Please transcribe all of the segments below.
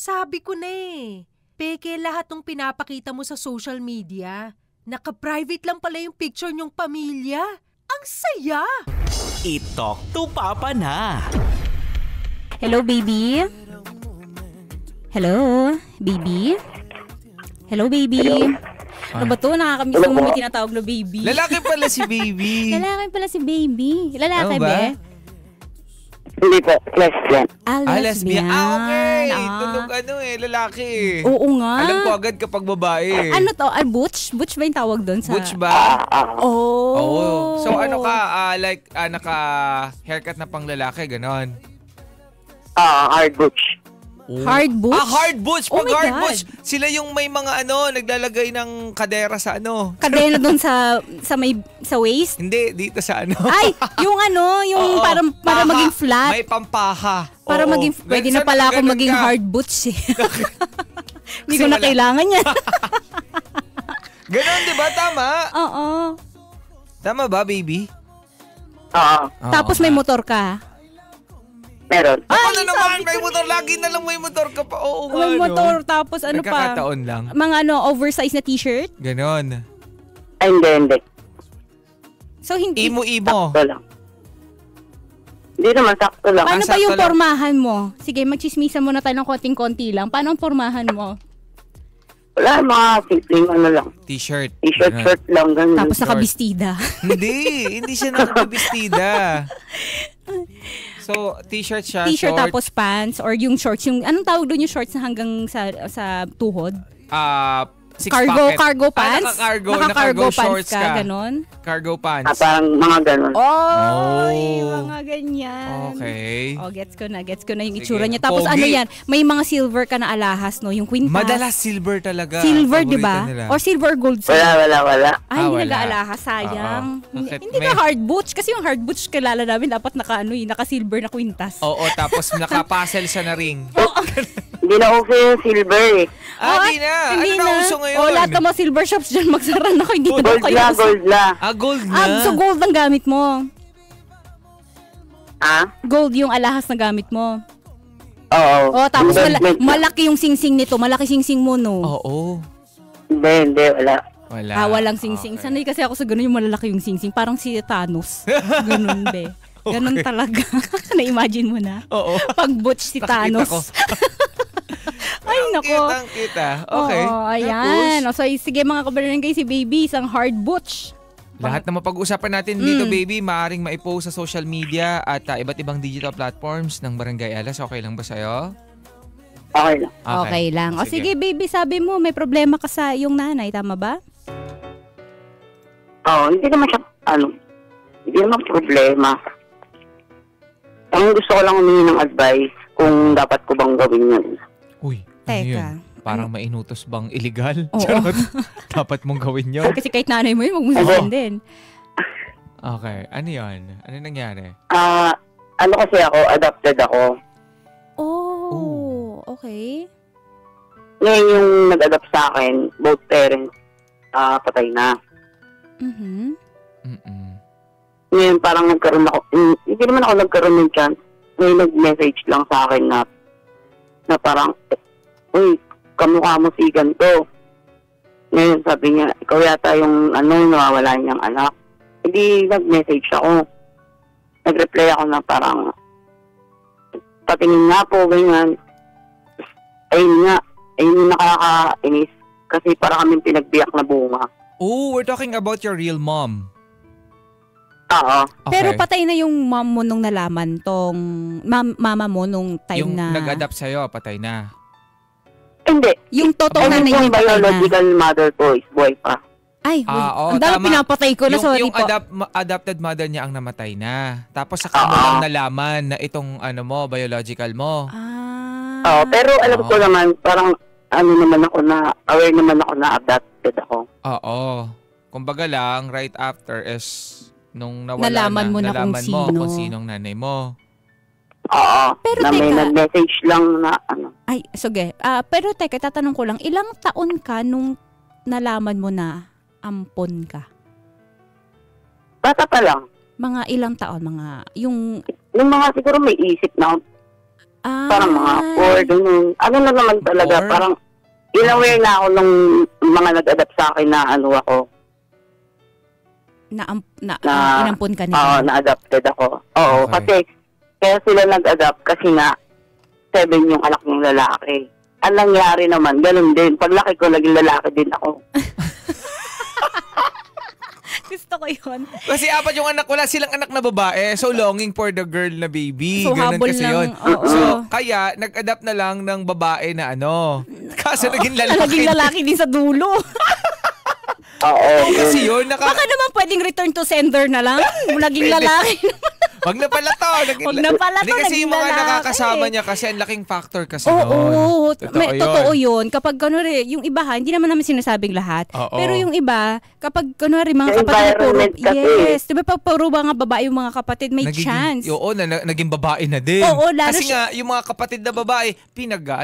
Sabi ko na eh. Peke lahat ng pinapakita mo sa social media. Naka-private lang pala yung picture niyong pamilya. Ang saya! I-talk to Papa na. Hello, baby? Hello, baby? Hello, baby? Ano ba to? Nakakamiss mo may tinatawag na baby. Lalaki pala si baby. Lalaki pala si baby. Lalaki Ano ba? be? Hindi po, lesbian. Lesbian. Okay. Tunog lalaki. Oo nga. Alam ko agad kapag babae. Ano to? Butch? Butch ba yung tawag doon sa... Butch ba? Oh. Oo. So ano ka, naka-haircut na pang lalaki, ganon? Hard butch. Hard butch? Hard butch. Oh Pag my hard God. butch, sila yung may mga naglalagay ng kadera sa Kadena doon sa waist? Hindi, dito sa Ay, yung yung Oo, para paha. maging flat. May pampaha. Para Oo. maging, pwede na Saan pala ako ganun maging ka? hard butch eh. Hindi Kasi ko na wala. kailangan yan. Ganon, di ba? Tama? Oo. Tama ba, baby? Oo, Tapos may motor ka. meron. Ano naman, may motor. Lagi na lang may motor ka pa. Oo nga, May motor, tapos ano pa? Nagkakataon lang. Mga oversized na t-shirt. Ganon. Ay, hindi. So hindi. Imo-imo. Sakto lang. Hindi naman, sakto lang. Paano Ah, ba yung sakto lang. pormahan mo? Sige, magchismisan muna tayo ng konting-konti lang. Paano ang pormahan mo? Wala, mga simpleng lang. T-shirt. T-shirt, Ganon. shirt lang, ganun. Tapos nakabistida. Hindi siya nakabistida. So, t-shirt siya, T-shirt short. tapos pants or yung shorts. Yung, anong tawag doon yung shorts na hanggang sa tuhod? Six Cargo pocket. cargo pants? Naka-cargo. Naka-cargo Naka-cargo shorts pants ka. Ganon? Cargo pants. Parang mga ganun. Oy, Oh. mga ganyan. Okay. Oh, gets ko na yung Sige. itsura niya. Tapos Pogi. ano yan, may mga silver ka na alahas, no? Yung quintas. Madalas silver talaga. Silver, di Paborito ba? nila. Or silver gold. Wala. Ay, hindi wala. nag-aalahas, sayang. Oo. Bakit Hindi may- ka hard butch. Kasi yung hard butch, kilala namin, dapat naka-silver na quintas. Oo, tapos naka-puzzle siya na ring. Hindi na uso yung silver eh. Di na. Hindi Ano na uso ngayon? O, lahat ng mga silver shops dyan, magsara na ko. Hindi na Gold kayo. la, gold la. Gold na. So gold ang gamit mo. Gold yung alahas na gamit mo. Oo. O, tapos Investment lang. malaki yung singsing nito. Malaki singsing mo, no? Oo. Hindi, wala. Wala. Walang singsing. Okay. Sanay kasi ako sa ganun yung malalaki yung singsing. Parang si Thanos. Ganun, be. Ganun talaga. Na-imagine mo na. Oo. Pag butch si Nakikita Thanos. ko. Ay, nako. Kitang-kita. Okay. Oo, ayan. O, so, sige mga kabarangay, si baby, isang hard butch. Lahat na mapag-usapan natin dito, baby, maaaring maipost sa social media at iba't ibang digital platforms ng Barangay Alas. Okay lang ba sa'yo? Okay lang. Okay lang. O sige, baby, sabi mo, may problema ka sa iyong nanay, tama ba? Oo, hindi naman siya, hindi naman problema. Ang gusto ko lang humingi ng advice kung dapat ko bang gawin yun. Uy, Teka. yun? Parang mainutos bang illegal? Oo. Charot. Dapat mong gawin yun? Kasi kahit nanay mo yun, huwag mo sabihin din. Okay. Ano yun? Ano nangyari? Ano kasi ako, adopted ako. Oh, okay. Ngayon yung nag-adopt sa akin, both parents, patay na. Mhm. Mm-mm. Ngayon parang nagkaroon ako, hindi naman ako nagkaroon ng chance. Ngayon nag-message lang sa akin na parang, uy, kamukha mo si ganito. Ngayon sabi niya, ikaw yata yung nawawala niyang anak. Hindi nag-message ako. Nag-reply ako na parang, patingin nga po, ganyan. Ayun yung nakakainis. Kasi parang kaming pinagbiyak na bunga. Oh, we're talking about your real mom. Oo. Okay. Pero patay na yung mom mo nung nalaman tong mama mo nung time yung na... nag-adapt sa'yo, patay na. Hindi. Yung totoo na Ayun yung yung patay na. biological mother ko is boy pa. Ay, Oo, ang dami tama. pinapatay ko na, sorry yung po. adopted mother niya ang namatay na. Tapos saka mo lang nalaman na itong biological mo. Oo, pero alam ko naman, parang aware naman ako na adopted ako. Oo. Kumbaga lang, right after is nung nawala Nalaman mo na kung sino. kung sinong nanay mo. Oo. Pero na may teka. nag-message lang na Ay, sige. Pero teka, tatanong ko lang, ilang taon ka nung nalaman mo na ampon ka? bata pa lang. Mga ilang taon? Mga, yung... Yung mga siguro may isip na Parang mga 4, ganun. Ano na naman talaga, 4? parang inaware na ako nung mga nag-adapt sa akin na ano ako. Inampun ka nila. Oo, na-adapted ako. Oo, Okay. kasi kaya sila nag-adapt kasi nga 7 yung anak ng lalaki. Ang nangyari naman, ganun din. Paglaki ko, naging lalaki din ako. Gusto ko yun. Kasi 4 yung anak, wala silang anak na babae. So, longing for the girl na baby. So, Ganun habol kasi ng- yun. oo. So, kaya, nag-adapt na lang ng babae na ano. Kaso naging lalaki. Naging lalaki din sa dulo. Oo. Kasi yun, Baka naman pwedeng return to sender na lang. Naging lalaki. Wag na pala to. Wag na pala to, Hindi kasi naging yung mga lalaki. nakakasama niya kasi ang laking factor kasi Oo, nun. totoo yun. Kapag kunwari, yung iba hindi naman namin sinasabing lahat. Oo. Pero yung iba, kapag kunwari mga Yung kapatid na puro, environment kasi. yes, diba pag puro mga babae yung mga kapatid, may chance. Oo, naging babae na din. Oo, lalo kasi nga, yung mga kapatid na babae,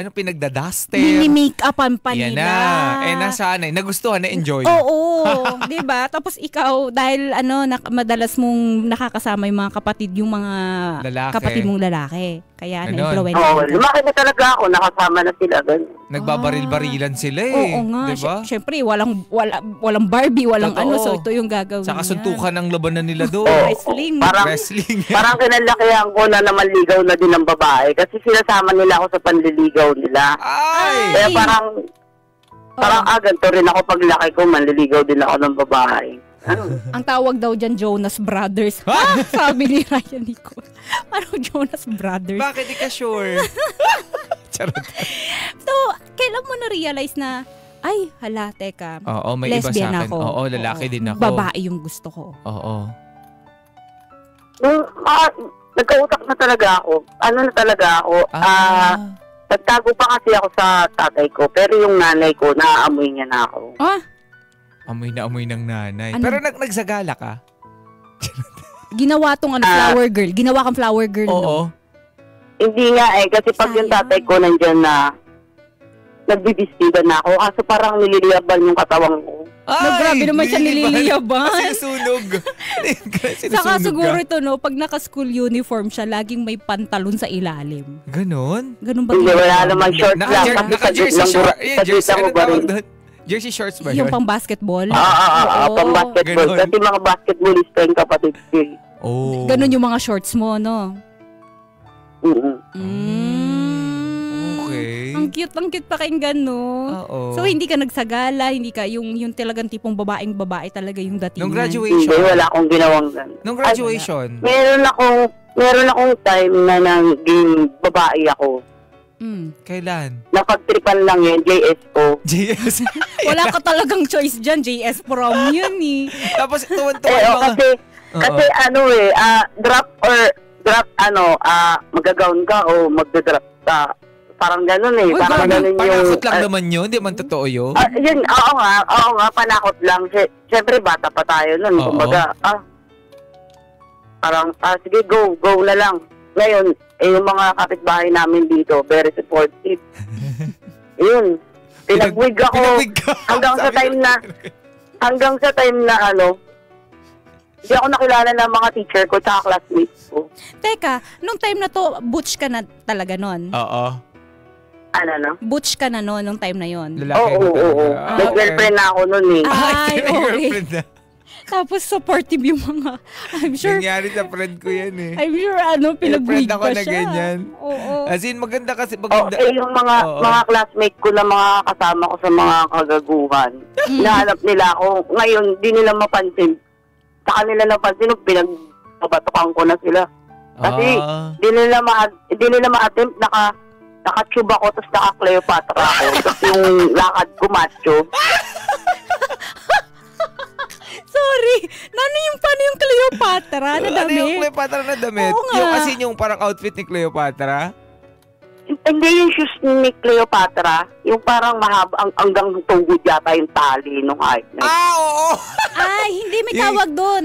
pinagdadaster. Mini-make-upan pa Yan nila. na. Nasanay. Nagustuhan, na-enjoy. Oo, 'di ba? Tapos ikaw dahil madalas mong nakakasama yung mga kapatid, yung mga Lalaki. kapatid mong lalaki. Kaya Ganon. na-influence. Oo, lumaki na talaga ako. Nakasama na sila. Ganun. Nagbabaril-barilan sila eh. Oo nga. Diba? Siyempre, walang Barbie, walang Totoo. so ito yung gagawin Saka niya. suntukan ng labanan nila doon. Oo. Wrestling. Wrestling. Parang kinalakihan ko na namanligaw na din ng babae. Kasi sinasama nila ako sa panliligaw nila. Ay! Kaya parang ganito rin ako paglaki ko, manliligaw din ako ng babae. Ang tawag daw dyan, Jonas Brothers. Ha? Sabi ni Ryan Nicole. Parang Jonas Brothers. Bakit di ka sure? Charot. So, kailan mo na-realize na, ay, hala, teka, Oo, may iba sa lesbian akin. ako. Oo, lalaki din ako. Babae yung gusto ko. Oo. Nagkautak na talaga ako. Ano na talaga ako? Nagtago pa kasi ako sa tatay ko. Pero yung nanay ko, naaamoy niya na ako. Amoy na amoy ng nanay. Ano? Pero nagsagala ka? Ginawa tong flower girl. Ginawa kang flower girl. Oo. No? Hindi nga kasi pag yung Sayang. tatay ko nandyan na, nagbibistida na ako. Kaso parang nililiyaban yung katawang ko. Grabe naman siya nililiyaban. Sinusunog. Saka siguro ito, pag naka-school uniform siya, laging may pantalon sa ilalim. Ganon? Ganun ba? Hindi, wala ginagawa naman niya? short lang. Kasi Naka-jersey shorts. Jersey, ako ano ba tawag rin? doon? Jersey shorts ba Yung yun? pang basketball? Pang basketball. Ganon. Kasi mga basketballista yung kapatid ko. Oh. Ganun yung mga shorts mo, no? Okay. Ang cute pakinggan, no? Oo. So, hindi ka nagsagala, hindi ka yung talagang tipong babae talaga yung datingan. Nung Hindi, graduation? wala akong ginawang ganun. Nung graduation? Meron akong time na naging babae ako. Kailan? Napagtripan lang yun, JSO. JS. Wala ka talagang choice dyan, JS prom yun eh. Tapos tuwan-tuwan yung mga... Kasi magagown ka o magdadrop ka. Parang ganun eh. Uy, Parang ganun yung... panakot lang naman yun. Di man totoo yun. Yun, oo nga, panakot lang. Siyempre, bata pa tayo nun. Oo. Kumbaga, parang, sige, go na lang. Ngayon, yung mga kapitbahay namin dito, very supportive. Yun. Pinagwig ako. Pinagwig ka. Hanggang sa time na hindi ako nakilala ng mga teacher ko at classmates ko. Teka, nung time na to, butch ka na talaga nun? Oo. Butch ka na nun nung time na yon. Lalaki Oo. na talaga. May girlfriend na ako nun eh. Ay, okay. girlfriend na. Tapos supportive yung mga, I'm sure, Nangyari sa friend ko yan eh. I'm sure pinag-wig Friend ako pa na siya. ganyan. Oo. As in, maganda kasi. Yung mga classmate ko na mga kasama ko sa mga kagaguhan, hinahanap nila ako. Ngayon, di nila mapansin. Sa kanila napansin, pinagbabatukan ko na sila. Kasi, di nila ma-attempt, naka-tube ako, tapos naka-Cleopatra ako. Tapos yung lakad ko, macho. Sorry, paano yung Cleopatra na Ano damit? yung Cleopatra na damit? Oo nga. Yung kasi yung parang outfit ni Cleopatra? Hindi yung shoes ni Cleopatra, yung parang mahaba, hanggang tungod yata yung tali nung height na. Oo! Ay, hindi may tawag doon.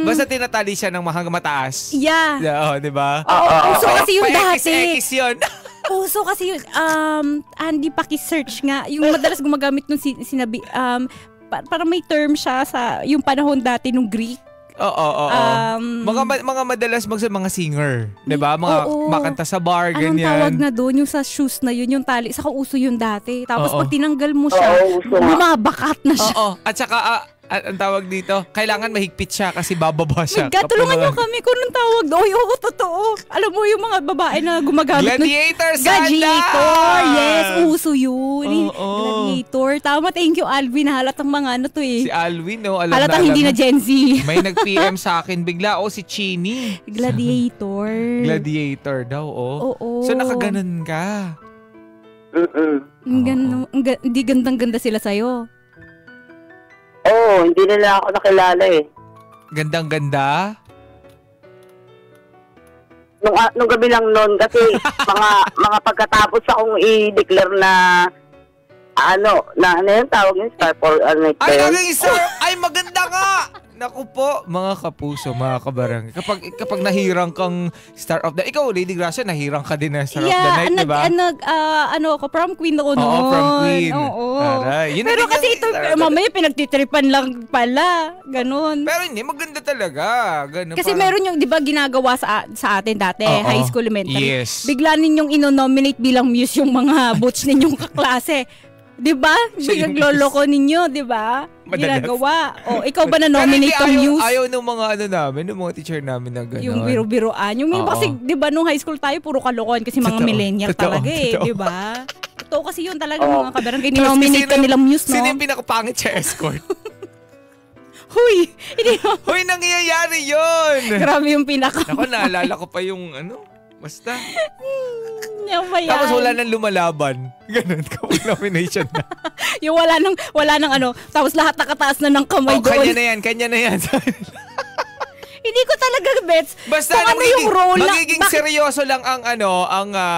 Basta tinatali siya ng hanggang mataas. Yeah. Oo, di ba? Uso kasi yung dati. X yun. Uso kasi yung, Andy, paki-search nga. Yung madalas gumagamit nung sinabi, para may term siya sa yung panahon dati nung Greek. Oo. Mga madalas mga singer, 'di ba? Mga Oo. makanta sa bar, Anong ganyan. tawag na doon? Yung sa shoes na yun, yung tali. Saka uso yun dati. Tapos Oo. pag tinanggal mo siya, Oo, uso nga. bumabakat na siya. Oo. At saka ang tawag dito, kailangan mahigpit siya kasi bababa siya. My God, tulungan niyo kami kung anong tawag doon. Oo, totoo. Alam mo yung mga babae na gumagamit ng Gladiator sandals! Gladiator! Yes, uso yun. Oo. Gladiator. Tama, thank you, Alvin. Halatang mga ano to Si eh. Alvin, no? Alam Halatang hindi na Gen Z. May nag-PM sa akin bigla, si Chini. Gladiator. Gladiator daw, Oo. So nakaganon ka. Hindi gandang-ganda sila sa'yo. Oo, hindi nila ako nakilala eh. Gandang-ganda? Nung gabi lang noon kasi mga pagkatapos akong i-declare na ano yung tawag yun? Star for night ba Ay, yun? naging sir! Ay, maganda nga! Naku po, mga kapuso, mga kabarang. Kapag nahirang kang Star of the... Ikaw, Lady Gracia, nahirang ka din na Star of the Night, di ba? Ako, prom queen ako noon. Oo, prom queen. Oo. Aray, yun na Pero din kasi yung ito, Star of the Night. mamaya pinagtitripan lang pala. Ganon. Pero hindi, maganda talaga. Ganun, Kasi parang- meron yung, di ba, ginagawa sa atin dati, Oo. high school, elementary. Yes. Bigla ninyong ino-nominate bilang muse yung mga butch ninyong kaklase. Di ba? Siya yung Nagloloko ninyo, di ba? Madalas. Ginagawa. O, ikaw ba Pero na-nominate hindi, tong muse? Ayaw ng mga namin, ng mga teacher namin na gano'n. Yung biro-biroan. Yung Oo. kasi, di ba, nung high school tayo, puro kalokohan kasi mga Totoo. millennial Totoo. talaga eh. Totoo. Di ba? Totoo kasi yun talaga Oo. mga kabarangay. Ninominate ka nilang muse, Sino no? yung pinakapangit sa escort? Huy! Hindi mo. Hoy, nangyayari yun! Grabe yung pinaka. Ako, naalala ko pa yung basta. Yung ba yan? Tapos wala nang lumalaban. Ganun, kapag nomination na. Yung wala nang ano. Tapos lahat nakataas na ng kamay doon. Kanya na yan. Hindi ko talaga bets. Basta kung ano yung role na- magiging bakit- seryoso lang ang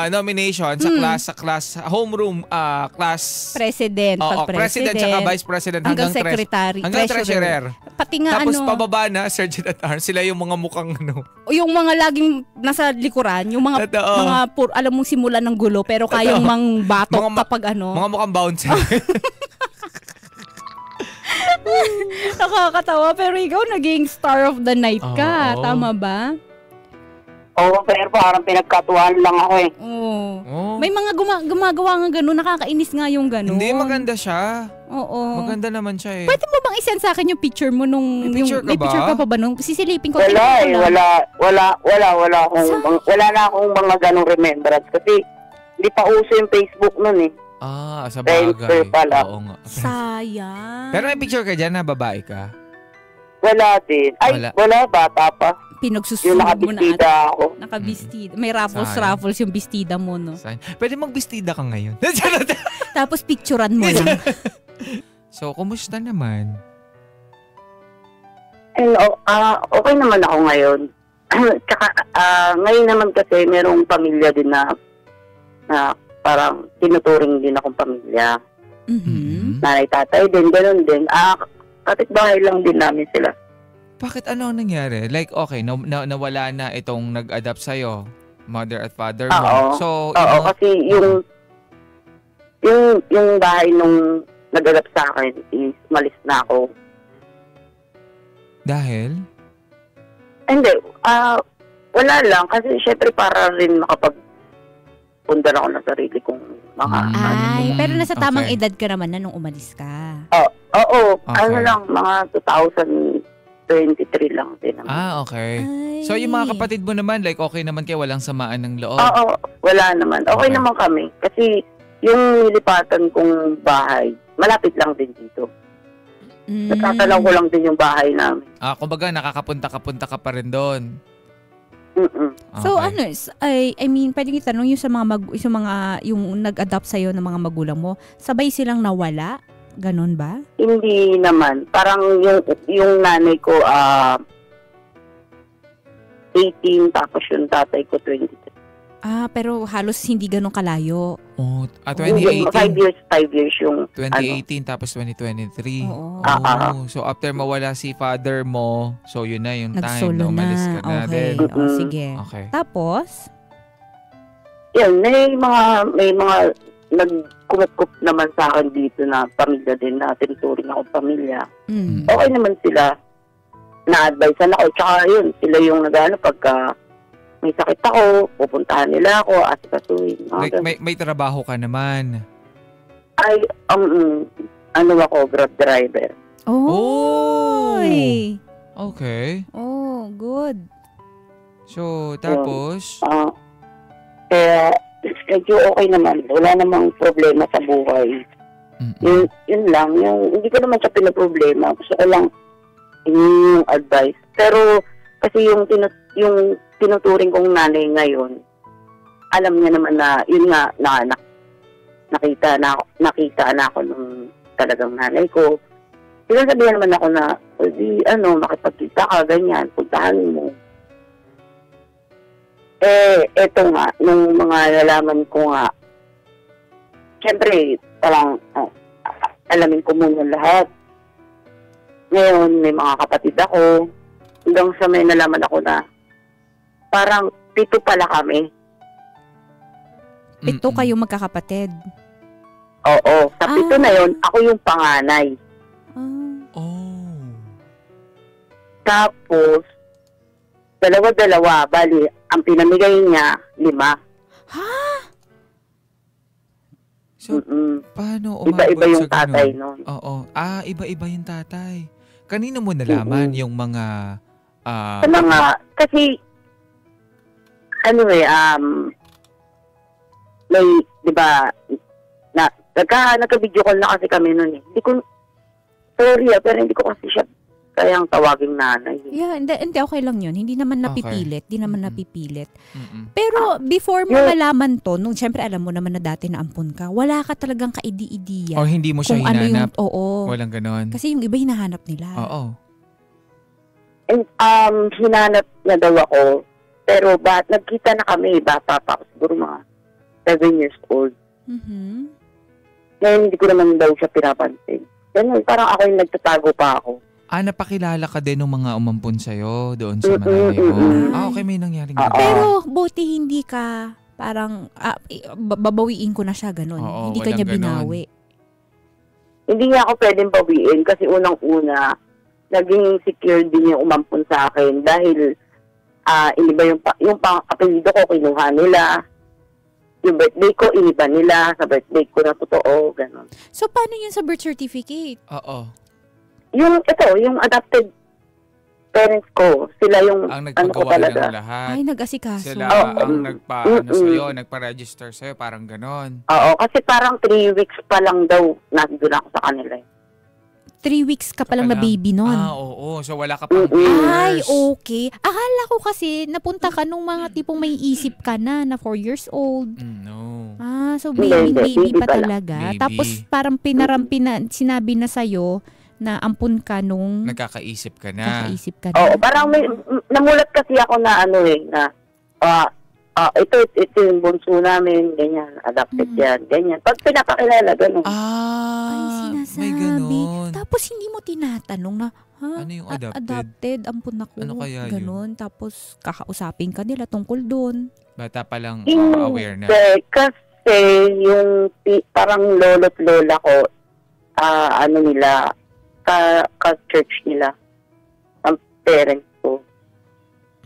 nomination sa class homeroom class President, Oo, pag president tsaka vice president hanggang hanggang secretary, hanggang treasurer. Pati nga Tapos ano, pababa na sergeant at arms, sila yung mga mukhang yung mga laging nasa likuran, yung mga Totoo. alam mong simulan ng gulo pero kayang mang batok Mga kapag ano. mga mukhang bouncer. Nakakatawa pero ikaw naging star of the night ka. Oo. Tama ba? Oo, pero parang pinagkatuwaan lang ako eh. Oo. Oh. May mga gumagawa nga gano'n. Nakakainis nga yung gano'n. Hindi, maganda siya. Oo. Maganda naman siya eh. Pwede mo bang isend sa akin yung picture mo nung... May picture ka may ba? picture ka pa ba nung? Sisilipin ko. Wala tingnan ko eh, lang. wala na akong mga ganong remembrance kasi hindi pa uso yung Facebook nun eh. Sa Friendster bagay. pala. Oo nga. Sayang. Pero may picture ka dyan na babae ka? Wala din. Ay, wala, bata pa. Yung Pinagsusunod mo na nakabistida ako. Nakabistida. May raffles Sayang. yung bistida mo, no? Pwede magbistida ka ngayon. Tapos picturean mo lang. So, kumusta naman? Okay naman ako ngayon. Tsaka, ngayon naman kasi merong pamilya din na parang tinuturing din akong pamilya. Mhm. Nanay, tatay din, gano'n din. Kapitbahay lang din namin sila. Bakit ano ang nangyari? Like, okay, nawala na itong nag-adapt sa'yo, mother at father mo. Oo. So, Oo, kasi yung bahay nung nag-alap sa akin is malis na ako. Dahil? Hindi, wala lang. Kasi syempre para rin makapag-pundar ako ng sarili kong mga... Ay, pero nasa tamang Okay. edad ka naman na nung umalis ka. Oo, Okay. ano lang, mga 2023 lang din. Okay. Ay. So, yung mga kapatid mo naman, like, okay naman kayo, walang samaan ng loob? Oo, wala naman. Okay Okay. naman kami. Kasi yung nilipatan kong bahay, malapit lang din dito. Natatalaw ko lang din yung bahay namin. Kumbaga, nakakapunta-kapunta ka pa rin doon. Mm-mm. So Okay. I mean, pwedeng itanong yung sa mga yung nag-adapt sa'yo ng mga magulang mo, sabay silang nawala? Ganon ba? Hindi naman. Parang yung nanay ko, 18, tapos yung tatay ko, 23. Pero halos hindi ganon kalayo. 2018. 5 years yung... 2018 tapos 2023. Oo. So after mawala si father mo, so yun na yung time Nagsolo na umalis na. ka na Okay. din. Sige. Okay. Tapos? Yan, may mga nagkumukup naman sa akin dito na pamilya din na tinuturing akong pamilya. Mm. Okay naman sila. na-advisean ako. Tsaka yun, sila yung nag-ano pagka may sakit ako, pupuntahan nila ako, asikasuhin. Like, may trabaho ka naman. Ay, ano ako, Grab driver. Oh! Okay. Oh, good. So, tapos? Kaya, medyo okay naman. Wala namang problema sa buhay. Yun lang. Hindi ko naman siya pinaproblema. Gusto ko lang yung advice. Pero, kasi yung tinuturing kong nanay ngayon, alam niya naman na, yun nga, nakita na ako nung talagang nanay ko. Sinasabihan naman ako na, makipagkita ka, ganyan, puntahan mo. Eto nga, nung mga nalaman ko nga, syempre, parang alamin ko muna lahat. Ngayon, may mga kapatid ako. Hanggang sa may nalaman ako na parang 7 pala kami. 7 kayo magkakapatid? Oo. Sa 7 na yon, ako yung panganay. Tapos, dalawa-dalawa. Bali, ang pinamigay niya, 5. Ha? So, paano umabot iba-iba yung sa tatay ganun? nun. Oo. Iba-iba yung tatay. Kanino mo nalaman yung mga... sa mga, kasi, may, di ba, nagka-video call na kasi kami nun eh. Hindi ko, sorry pero hindi ko kasi siya kayang tawaging nanay. Yeah, hindi okay lang yun. Hindi naman napipilit. Okay. Napipilit. Pero before mo malaman to, nung syempre alam mo naman na dati naampun ka, wala ka talagang kaidi-idiya. O hindi mo siya kung hinanap? Ano yung, Walang ganon? Kasi yung iba hinahanap nila. Oo. And, hinanap na daw ako, pero nagkita na kami, bata pa ako, siguro mga 7 years old. Ngayon, hindi ko naman daw siya pinapansin. Ganun, parang ako yung nagtatago pa ako. Napakilala ka din ng mga umampun sa'yo doon sa nanay mo. Okay, may nangyaring gano'n. Pero buti hindi ka parang, babawiin ko na siya, gano'n. Oo, hindi ka niya ganon. binawi. Hindi niya ako pwedeng bawiin kasi unang-una, naging secure din yung umampun sa akin dahil iniba yung apelido ko, kinuha nila. Yung birthday ko, iniba nila sa birthday ko na totoo, gano'n. So, paano yun sa birth certificate? Oo. Yung adopted parents ko, sila yung ang nagpagawa ng lahat. Ay, nag-asikaso. Sila ang sa'yo, nagpa-register sa'yo, parang ganon. Oo, kasi parang 3 weeks pa lang daw nandun ako sa kanila. 3 weeks ka palang na baby nun. Oo. So, wala ka pang Ay, okay. Akala ko kasi napunta ka nung mga tipong may isip ka na 4 years old. No. So baby pa pala. talaga. Baby. Tapos parang sinabi na sa'yo na ampun ka nung nagkakaisip ka na. Oo, parang namulat kasi ako na ito yung bunso namin, ganyan, adopted yan, ganyan. Pag pinapakilala, gano'n. Ay, sinasabi. May ganon. Tapos hindi mo tinatanong na, ano yung adopted? Adopted, ampun ako. Ano kaya yun? Ganon. Tapos kakausapin ka nila tungkol doon. Bata pa lang aware na. Kasi yung parang lolo't lola ko, ka-church nila, ang parents ko.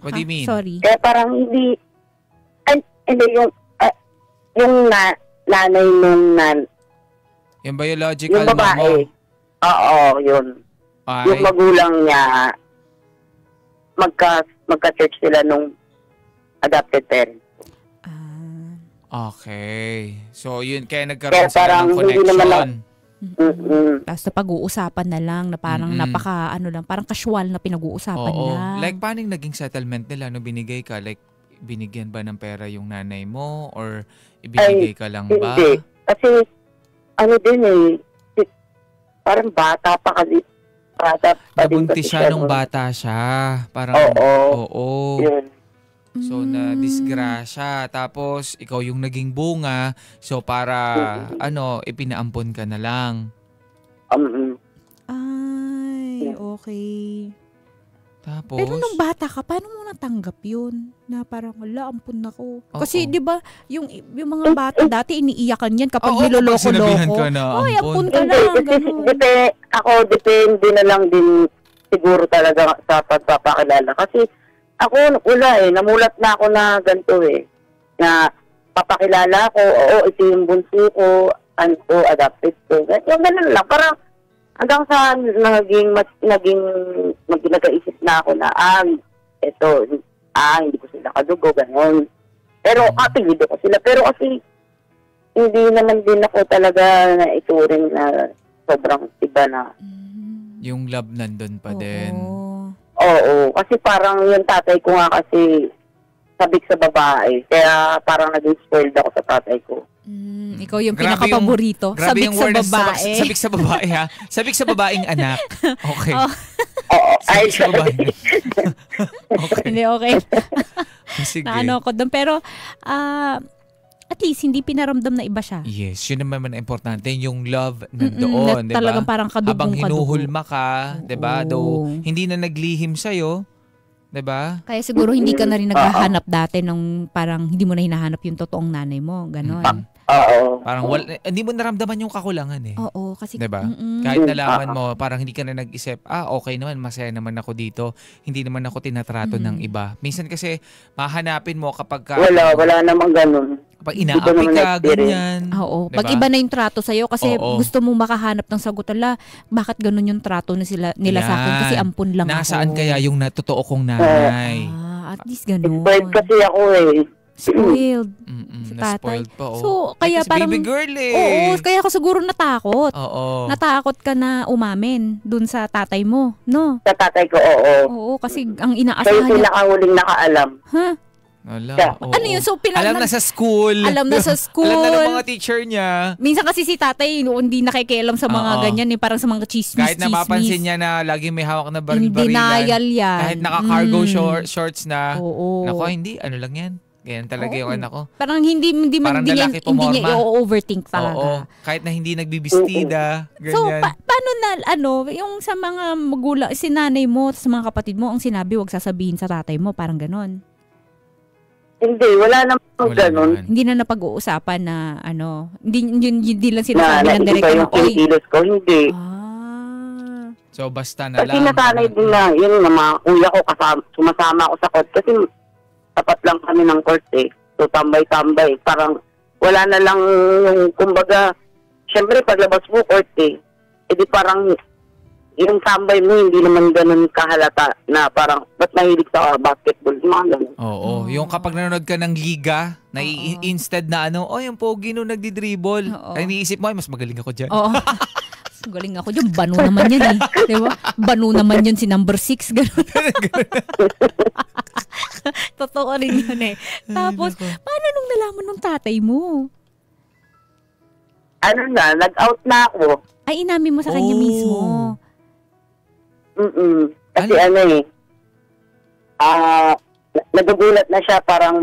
What do you mean? Sorry. Kaya parang hindi yung nanay nung yung biological yung babae. mo? Oo, yun. Ay. Yung magulang niya, magka-church sila nung adopted parents. Okay. So, yun, kaya nagkaroon Kaya sila parang ng hindi connection. naman Tapos pag-uusapan na lang na parang parang casual na pinag-uusapan lang. Like, paano yung naging settlement nila? No, binigay ka? Like, binigyan ba ng pera yung nanay mo? Or ibinigay ka lang ba? Hindi. Kasi, parang bata pa kasi. Nabuntis siya nung bata siya. Parang, oo. Yun. So, na-disgrasya. Tapos, ikaw yung naging bunga. So, para, ipinaampon ka na lang. Ay, okay. Tapos, pero nung bata ka, paano mo natanggap yun? Na parang, wala, ampun ako. Kasi, di ba, yung mga bata dati, iniiyakan yan kapag niloloko-loko. sinabihan ka na Ay, ampun. ampun ka lang, gano'n. Depende na lang din siguro talaga sa pagpapakilala. Kasi ako, wala namulat na ako na ganito na papakilala ko, oo, ito yung bunso ko, ano ko, adopted ko. Yung ganun lang, parang hanggang sa nag-isip na ako na, hindi ko sila kadugo, ganun. Pero apelido ko sila. Pero kasi, hindi naman din ako talaga na ituring na sobrang iba na. Yung love nandun pa din. Oo, kasi parang yung tatay ko nga kasi sabik sa babae. Kaya parang naging spoiled ako sa tatay ko. Ikaw yung pinaka-paborito. Grabe Sabik yung sa word babae. Sabik sa babae, ha? Sabik sa babaeng anak. Okay. Oo, ay, Sabik sa babae. Okay. Hindi, okay. Sige. Na ano ko doon. Pero, at least, hindi pinaramdam na iba siya. Yes, yun naman ang importante. Yung love nandoon, di ba? Talagang parang Habang kadugong-kadugo. hinuhulma ka, di ba? Though, hindi na naglihim sa'yo, di ba? Kaya siguro hindi ka na rin naghahanap dati ng parang hindi mo na hinahanap yung totoong nanay mo. Ganon. oo. Parang hindi mo naramdaman yung kakulangan eh. Oo, kasi... Di ba? Kahit nalaman mo, parang hindi ka na nag-isip, okay naman, masaya naman ako dito. Hindi naman ako tinatrato ng iba. Minsan kasi, mahanapin mo kapag ka... Wala namang ganun. Kapag inaapi ka, ganyan. Oo. Diba? Pag iba na yung trato sa'yo kasi Oo. gusto mong makahanap ng sagot. Bakit ganun yung trato nila sa akin? Kasi ampun lang Nasaan ako. kaya yung totoo kong nanay? At least ganun. Spoiled kasi ako Spoiled. Si tatay. Na-spoiled pa, So, kaya kasi parang... baby girl Oo, kaya ako siguro natakot. Oo. Natakot ka na umamin dun sa tatay mo, no? Sa tatay ko, oo. Oo, kasi ang Kayo inaasahan niya... pinakahuling nakaalam. Ha? Wala, oo. Ano yun? So, Alam na sa school. Alam na sa school. Alam na ng mga teacher niya. Minsan kasi si tatay, hindi nakikialam sa mga Oo. ganyan, parang sa mga chismis. Kahit napapansin niya na laging may hawak na In barilan. denial yan. Kahit naka-cargo shorts na. Oo. Nako, hindi. Ano lang yan. Ganyan talaga yung anak ko. Parang hindi Parang niya lalaki pumorma. i-overthink talaga. Oo. Kahit na hindi nagbibistida. So, Ganyan. paano na, yung sa mga magulang, si nanay mo, sa mga kapatid mo, ang sinabi, wag sasabihin sa tatay mo, parang ganon. Hindi, wala namang ganun. naman. Hindi na napag-uusapan na, hindi lang sinasabi ng Na iba direkta yung na, oy. kinikilos ko, hindi. So, basta na Kasi lang. nasanay din na, yun nga, mga kuya ko, sumasama ako sa court. Kasi tapat lang kami ng court So, tambay-tambay. Parang wala na lang yung, kumbaga, syempre, paglabas mo court di parang, yung tambay mo, hindi naman ganun kahalata na parang, ba't nahilig sa basketball? Mga ganun. Oo. Yung kapag nanonood ka ng liga, instead na yung pogi nung nagdi-dribble. Oo. Ay, iniisip mo, mas magaling ako dyan. Oo. Galing ako dyan. Banu naman yan Di ba? Banu naman yun si number 6. Ganun. Totoo rin yun Tapos, paano nung nalaman ng tatay mo? Ano na, nag-out na ako. Ay, inamin mo sa kanya mismo. Kasi nagugulat na siya, parang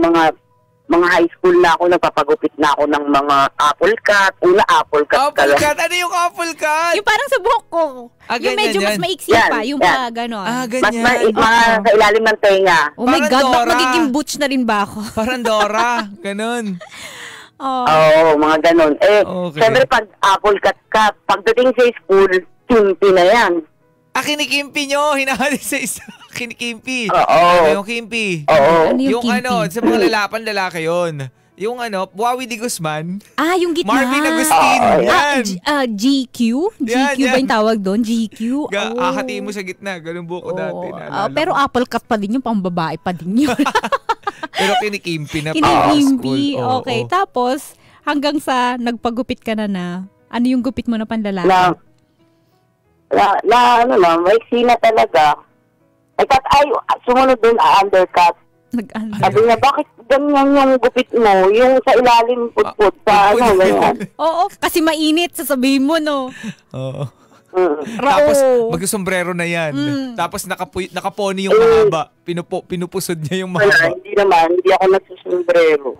mga high school na ako, nagpapagupit na ako ng mga apple cut. Una, apple cut. Apple cut? Ano yung apple cut? Yung parang sa buhok ko. Yung Ganyan medyo mas yan. maiksi Yan, pa. Yung yan. pa, gano'n. Ganyan. Sa ilalim ng tenga. Oh my Parang God, Dora. magiging butch na rin ba ako? Parang Dora. Ganun. Oh. Oo, mga ganun. Okay. Siyempre pag apple cut ka, pagdating sa school, kimpi na yan. Kinikimpi nyo. Hinahali sa isa. Kinikimpi. Oo. Yung kimpi. Oo. Ano yung Yung kimpi? sa mga lalaki yun. Yung Buawi de Guzman. Yung gitna. Marvin Agustin. Yan. GQ? Yan, GQ ba yung tawag doon? GQ? Hahatiin mo sa gitna. Ganun buko dati. naalala Pero ko. apple cut pa din yung pang babae pa din yun. Pero kinikimpi na pa. Kinikimpi. School. Okay. Tapos, hanggang sa nagpagupit ka na, ano yung gupit mo na panlalaki? Maiksi na talaga. Sumunod dun, undercut. Sabi niya, bakit ganyan yung gupit mo? Yung sa ilalim, putput, sa ganyan. Oo, kasi mainit, sasabihin mo, no? Oo. Rao. Tapos, mag-sombrero na yan. Tapos, nakapony yung mahaba. Pinupusod niya yung Wala, mahaba. hindi ako nagsusombrero.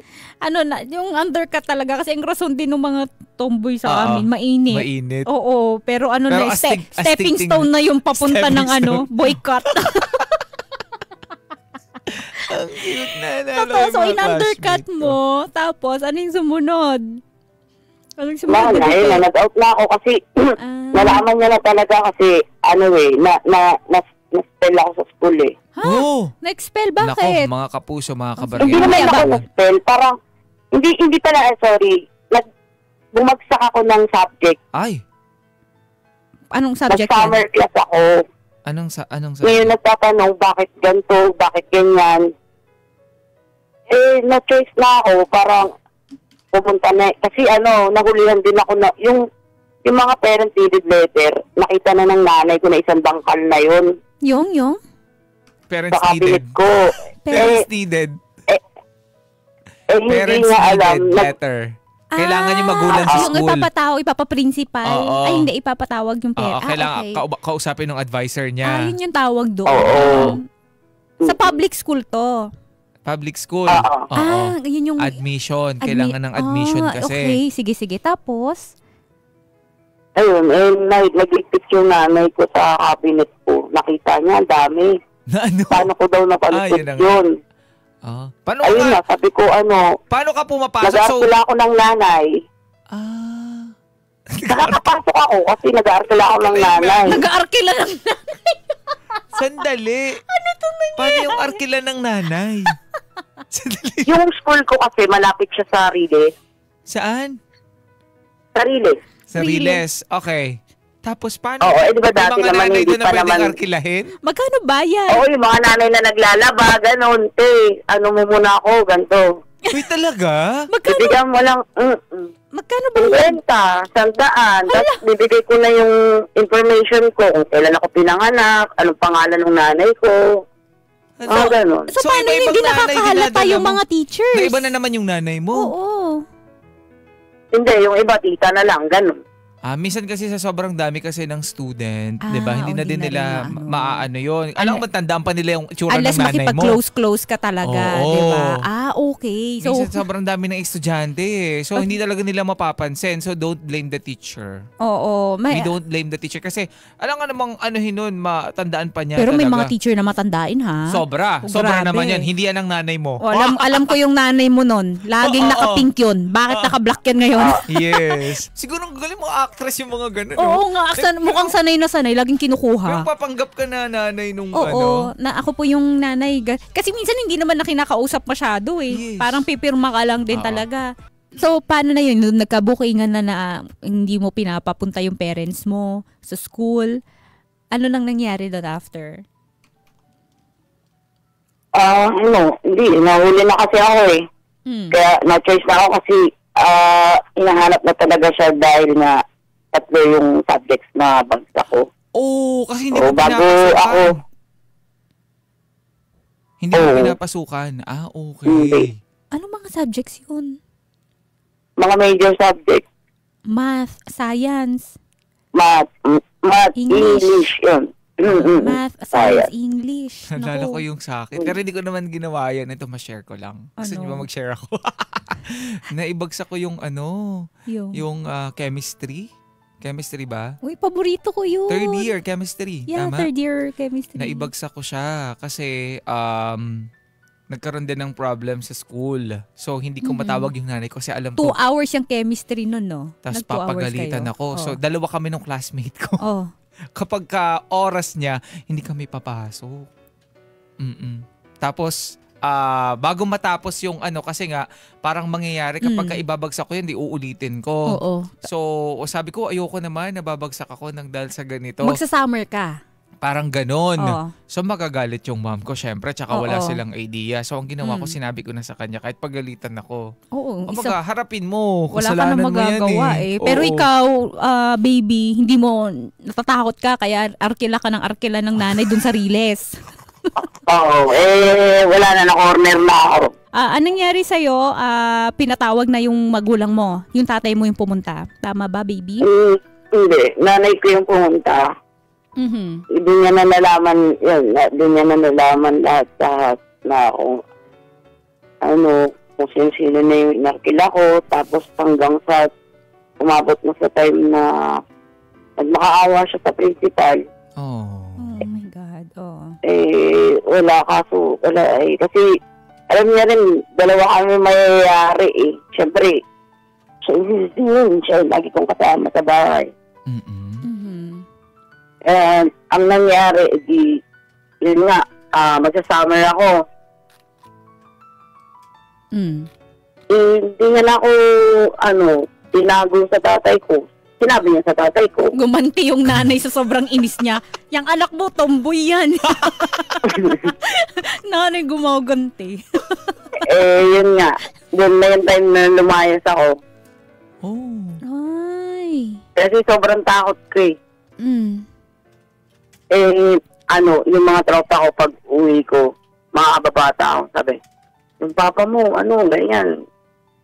Yung undercut talaga, kasi ang rason din ng mga tomboy sa amin, mainit. Mainit. Oo, pero Pero stepping stone na yung papunta Stepping ng boycott. Ang cute na. Totoo, so in-undercut mo, tapos ano yung sumunod? Anong sumunod? Nag-out na ako kasi nalaman niya na talaga kasi na-spell ako sa school eh. Ha? Oh! Na-expel Nako, bakit? mga kapuso, mga Hindi kabarangay. naman ako na-spell. Parang, hindi pala, sorry. Bumagsak ako ng subject. Ay, Anong subject Nag-summer yan? class ako. anong Ngayon nagtatanong, bakit ganito, bakit ganyan. Na-choice na ako, parang pumunta na. Kasi nahulihan din ako na, yung mga parent needed letter, nakita na ng nanay ko na isang bangkal na yun Yung? Parents sa needed. cabinet ko. Parents needed. Hindi Parents nga alam. needed letter. Kailangan yung magulang sa Yung school. ipapaprincipal. Oo. Ay, hindi ipapatawag yung Oo, parent. kailangan Okay. kausapin ng advisor niya. Yun yung tawag doon. Oo. Sa public school to. Public school. Oo. Oo. Yun yung... Admission. Kailangan ng admission kasi. Okay, sige. Tapos? Ayun, nag-iktik yung nanay ko sa cabinet ko. Nakita niya, ang dami. Na ano? Paano ko daw napalusot yun na nga. yun? Paano Ayun ka? na, sabi ko, Paano ka pumapasok? nag-aarkila ako ng nanay. Nakakapasok ako kasi nag-aarkila ako ng nanay. Nag-aarkila lang. Sandali. Paano yung arkila ng nanay? Sandali. Yung school ko kasi malapit siya sa Riles. Saan? Sa Riles. Sa Riles. Okay. Tapos paano? Oo, di ba May dati mga naman nanay hindi doon na pa pwedeng naman. arkilahin? Magkano bayad? Oo, yung mga nanay na naglalaba, ganun. Ano mo muna ako, ganito. Uy, talaga? Magkano? Bibigyan mo lang, Magkano bayad? 50, 100. Tapos bibigay ko na yung information ko, kung kailan ako pinanganak, anong pangalan ng nanay ko. Ganun. So, paano iba-ibang hindi nanay nakakahalata dinadala yung mo? mga teachers? Na iba na naman yung nanay mo. Oo. Hindi, yung iba, tita na lang, ganun. Minsan kasi sa sobrang dami kasi ng student, 'di ba? Hindi na din hindi nila na rin maaano 'yon. Alam mo, tandaan pa nila yung itsura ng Unless nanay mo. makipag-close ka talaga, Oo. di ba? Okay. So, Minsan sobrang dami ng estudyante eh. So hindi talaga nila mapapansin. So don't blame the teacher. oo. We don't blame the teacher kasi alam nga namang nun, matandaan pa niya Pero talaga. may mga teacher na matandain, ha? Sobra Grabe. naman yan. Hindi yan ang nanay mo. Alam ko yung nanay mo nun. Laging Oo. naka-pink yun. Bakit naka-black yan ngayon? Yes. Siguro ang galing mga actress yung mga ganun. Oo nga, mukhang sanay na sanay. Laging Pero kinukuha. papanggap ka na nanay nung Oo, na ako po yung nanay. Kasi minsan hindi naman na kinakausap masyado eh. Yes. Parang pipirma ka lang din Oo. talaga. So, paano na yun? Nung nagkabukingan na hindi mo pinapapunta yung parents mo sa school, ano nang nangyari doon after? Hindi, nahuli na kasi ako eh. Kaya na-choice na ako kasi hinahanap na talaga siya dahil nga 3 yung subjects na bagsak ko. Oo, kasi hindi Oo, mo bago pinapasukan. ako. Hindi mo Oo. pinapasukan. Okay. Hindi. Ano mga subjects yun? Mga major subjects, Math, science, math, English. English, yun. math, science, English. Nalala Naku. ko yung sa akin. Pero hindi ko naman ginawa yan. Ito, ma-share ko lang. Gusto Ano? niyo ba mag-share ako? Naibagsak ko yung yung chemistry. Chemistry ba? Uy, paborito ko yun. 3rd year chemistry. Yeah, Tama? 3rd year chemistry. Naibagsak ko siya kasi nagkaroon din ng problem sa school. So, hindi ko matawag yung nanay ko kasi alam 2 ko. hours yung chemistry nun, no? Tapos Nag 2 hours papagalitan kayo. ako. Oh. So, dalawa kami ng classmate ko. Oh. Kapag ka oras niya, hindi kami papasok. Tapos, bago matapos yung kasi nga, parang mangyayari kapag ka ibabagsak ko yan, di uulitin ko. Oo. So, sabi ko, ayoko naman, nababagsak ako ng dahil sa ganito. Magsa-summer ka. Parang ganon. Oo. So, magagalit yung mom ko, syempre, tsaka wala Oo. silang idea. So, ang ginawa ko, sinabi ko na sa kanya, kahit pagalitan ako. Oo. Kumbaga, harapin mo. Wala ka na Kasalanan mo magagawa yan eh. Pero Oo. ikaw, baby, hindi mo natatakot ka kaya arkila ka ng arkila ng nanay dun sa Riles. Oo, wala na, na-corner na ako. Anong nangyari sa'yo? Pinatawag na yung magulang mo. Yung tatay mo yung pumunta. Tama ba, baby? Hindi, nanay ko yung pumunta. Mhm. Hindi niya na nalaman, hindi niya na nalaman lahat na kung sino na yung inarkila ko. Tapos hanggang sa umabot na sa time na nagmakaawa siya sa principal. Oh. Oh my God. Oh. Wala kasi alam niya rin, dalawa kami mayayari eh. Siyempre, siya lagi kong kasama sa bahay. Mhm. And ang nangyari, yun nga, magsasummer ako. Hindi nga na ako, tinago sa tatay ko. Sinabi niya sa tatay ko. Gumanti yung nanay sa sobrang inis niya. Yang anak mo, tomboy yan. Nanay gumaganti. Yun nga. Doon na yung time na lumayas ako. Oh. Ay. Kasi sobrang takot ko eh. Yung mga tropa ko pag uwi ko, mga kababata ako, sabi, yung papa mo, ganyan,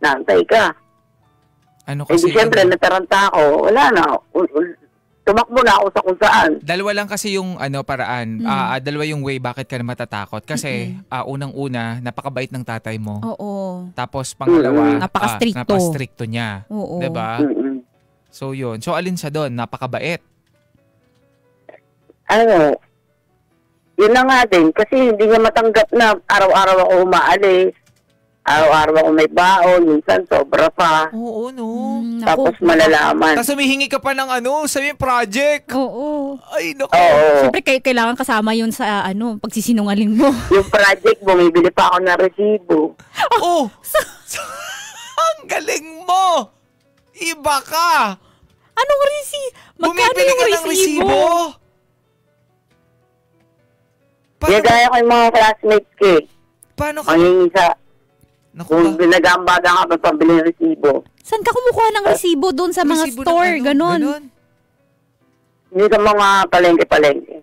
naantay ka. Kasi siyempre, nataranta ako, wala na, tumakbo na ako sa kung saan. Dalawa lang kasi yung paraan. Dalawa yung way bakit ka na matatakot. Kasi unang-una, napakabait ng tatay mo. Oo. Tapos pangalawa, napaka-stricto niya. Oo. Diba? So yun. So alin siya doon? Napakabait. Yun na nga din. Kasi hindi niya matanggap na araw-araw ako umaalis. Araw-araw ako may baon. Minsan sobra pa. Oo, no. Tapos malalaman. Tapos humihingi ka pa ng sabi project. Oo. Ay, naku. Siyempre, kailangan kasama yun sa pagsisinungaling mo. Yung project, bumibili pa ako ng resibo. Oh! Ang galing mo! Iba ka! Anong resibo? Bumibili ka ng resibo? Gaya ko yung mga classmates ko eh. Paano ka? Ang sa... Naku Kung ginagambada ka pa pabili ng resibo. Saan ka kumukuha ng resibo doon sa mga Resibo store? ng Ganon. Hindi sa mga palengke-palengke.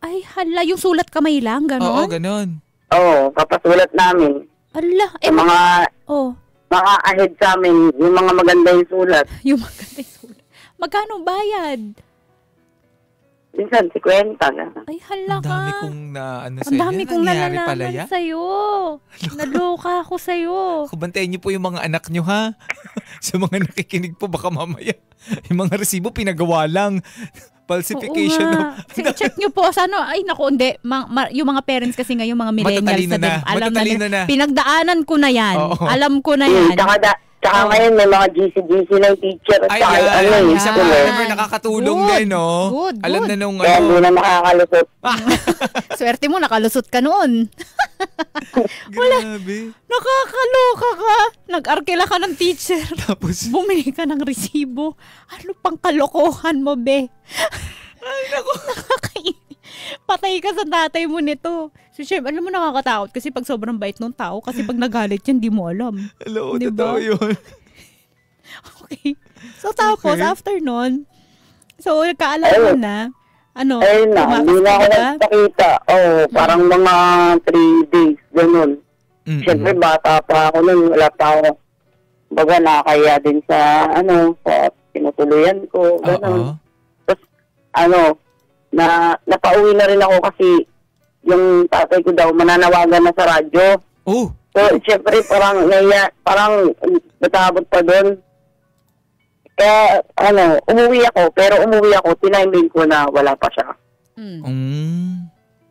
Ay, hala. Yung sulat kamay lang? Ganon? Oo, ganon. Oo, papasulat namin. Ala. Mga ahead sa amin, yung mga maganda yung sulat. Yung maganda yung sulat. Magkano bayad? Minsan, 50 na. Ay, hala Ang ka. dami kong Ang dami kong nalalaman sa'yo. Naloka ako sa'yo. Kubantayin niyo po yung mga anak niyo, ha? Sa mga nakikinig po, baka mamaya. Yung mga resibo, pinagawa lang. Falsification. Check nyo po. Ay, naku, hindi. Yung mga parents kasi ngayon, mga millennials na. Alam na. Pinagdaanan ko na yan. Oo. Alam ko na yan. Tsaka ngayon, may mga GC na yung teacher. Ay, isa pa naman nakakatulong din, no? Good. Alam na nung Kaya hindi na makakalusot. Swerte mo, nakalusot ka noon. Grabe. Nakakaloka ka. Nag-arkela ka ng teacher. Tapos, bumili ka ng resibo. Ano pang kalokohan mo, be? ay, naku. Patay ka sa tatay mo nito. So, syempre, alam mo nakakatakot kasi pag sobrang bait ng tao, kasi pag nagalit yan, di mo alam. Hello, diba? totoo yun. Okay. So, tapos, after nun, so, nagkaalaman na, Ayun na, hindi na ako nagpakita. Parang mga 3 days, ganun. Siyempre, bata pa ako nun, wala pa ako. Baga, nakakaya din sa tinutuluyan ko, ganun. Tapos, napauwi na rin ako kasi yung tatay ko daw mananawagan na sa radyo. Oh. So, siyempre parang natabot pa doon. Kaya, umuwi ako, tiniming ko na wala pa siya.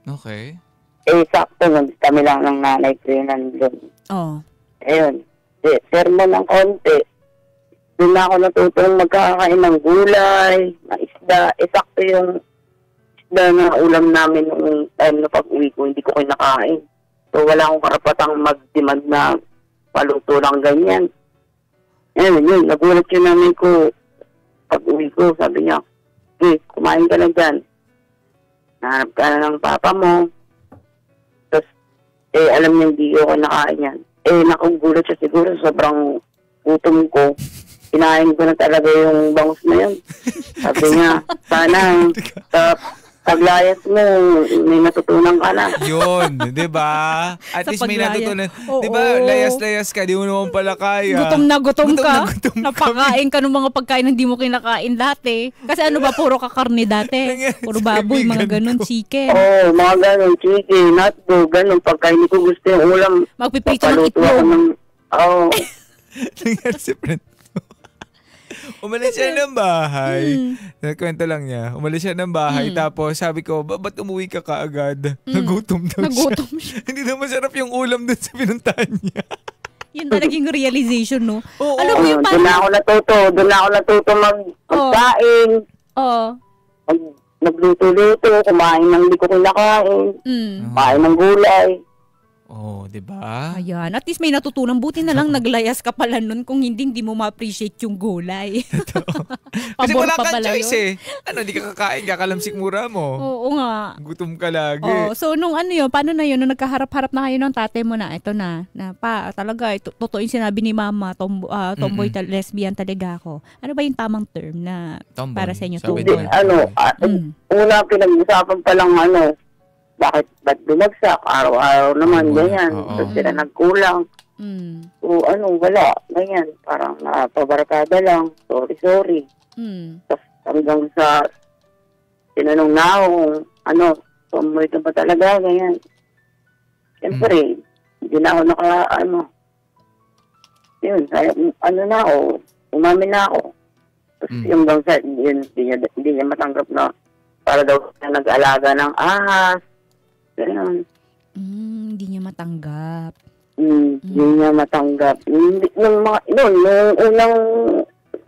Okay. Sakto nun, kami lang ng nanay ko yun nandun. Ayun. Sermon ng konti. Doon na ako natutong magkakain ng gulay, ng isda. Sakto yung isda na ulam namin nung time na pag-uwi ko, hindi ko kinakain. So, wala akong karapatang mag-demand na paluto lang ganyan. Yun, nagulat yung namin ko. Pag-uwi ko, sabi niya, okay, kumain ka na dyan. Nahanap ka na ng papa mo. Tapos, alam niya hindi ko nakain yan. Nakugulat siya siguro, sobrang gutom ko. Kinain ko na talaga yung bangus na yun. Sabi niya, sana sa paglayas mo, may natutunan ka na. Yun, di ba? At least may natutunan. Di ba, layas-layas ka, di mo naman pala kaya. Gutom na gutom ka. Napakain ka ng mga pagkain na hindi mo kinakain dati. Kasi puro kakarne dati. Puro baboy, mga ganun, chicken. Mga ganun, chicken, hotdog, ganun. Pagka hindi ko gusto yung ulam, magpipito ng itlog. Nangyari si friend. Umalis siya ng bahay. Kwento lang niya. Umalis siya ng bahay. Tapos sabi ko, ba't umuwi ka kaagad? Nagutom daw siya. Hindi na masarap yung ulam dun sa pinuntahan niya. Yun talagang realization, no? Alam mo yung parang... Doon na ako natuto magkain. nagluto-luto, kumain ng hindi ko kinakain, kumain ng gulay. Oh, di ba? Ayan. At least may natutunan. Buti na lang naglayas ka pala nun kung hindi mo ma-appreciate yung gulay. Kasi Pabor wala pa kang pala choice yun. eh. Di ka kakain, kakalamsik mura mo. Oo nga. Gutom ka lagi. Oh, so nung paano na yun, nung nagkaharap-harap na kayo ng tatay mo na, ito na talaga, totoo yung sinabi ni mama, tomboy, lesbian talaga ako. Ano ba yung tamang term na Tomboy. para sa inyo? Sabi Tomboy. nila. Una pinag-usapan pa lang ba't bumagsak? Araw-araw naman, ganyan. Oo. Tapos sila nagkulang. O wala, ganyan. Parang pabarkada lang. Sorry. Tapos hanggang sa tinanong na ako kung tomboy ka ba talaga, ganyan. Siyempre, hindi na ako yun, na ako, umamin na ako. Tapos yung hanggang sa, yun, hindi niya matanggap na para daw na nag-alaga ng ahas. Ganun. Hindi niya matanggap. Hindi niya matanggap. Nung unang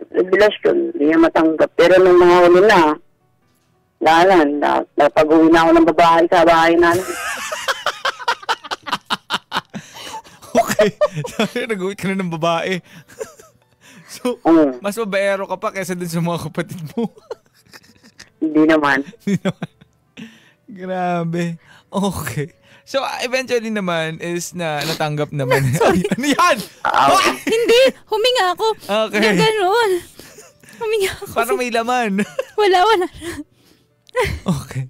revelasyon, hindi niya matanggap. Pero nung mga huli napag-uwi na ako ng babae sa bahay namin. Okay. Nag-uwi ka na ng babae. So, mas babaero ka pa kaysa dun sa mga kapatid mo. Hindi naman. Grabe. Okay. So, eventually naman is natanggap naman. Sorry. Ano yan? Hindi! Huminga ako. Okay. Na gano'n. Huminga ako. Parang may laman. Wala. Okay.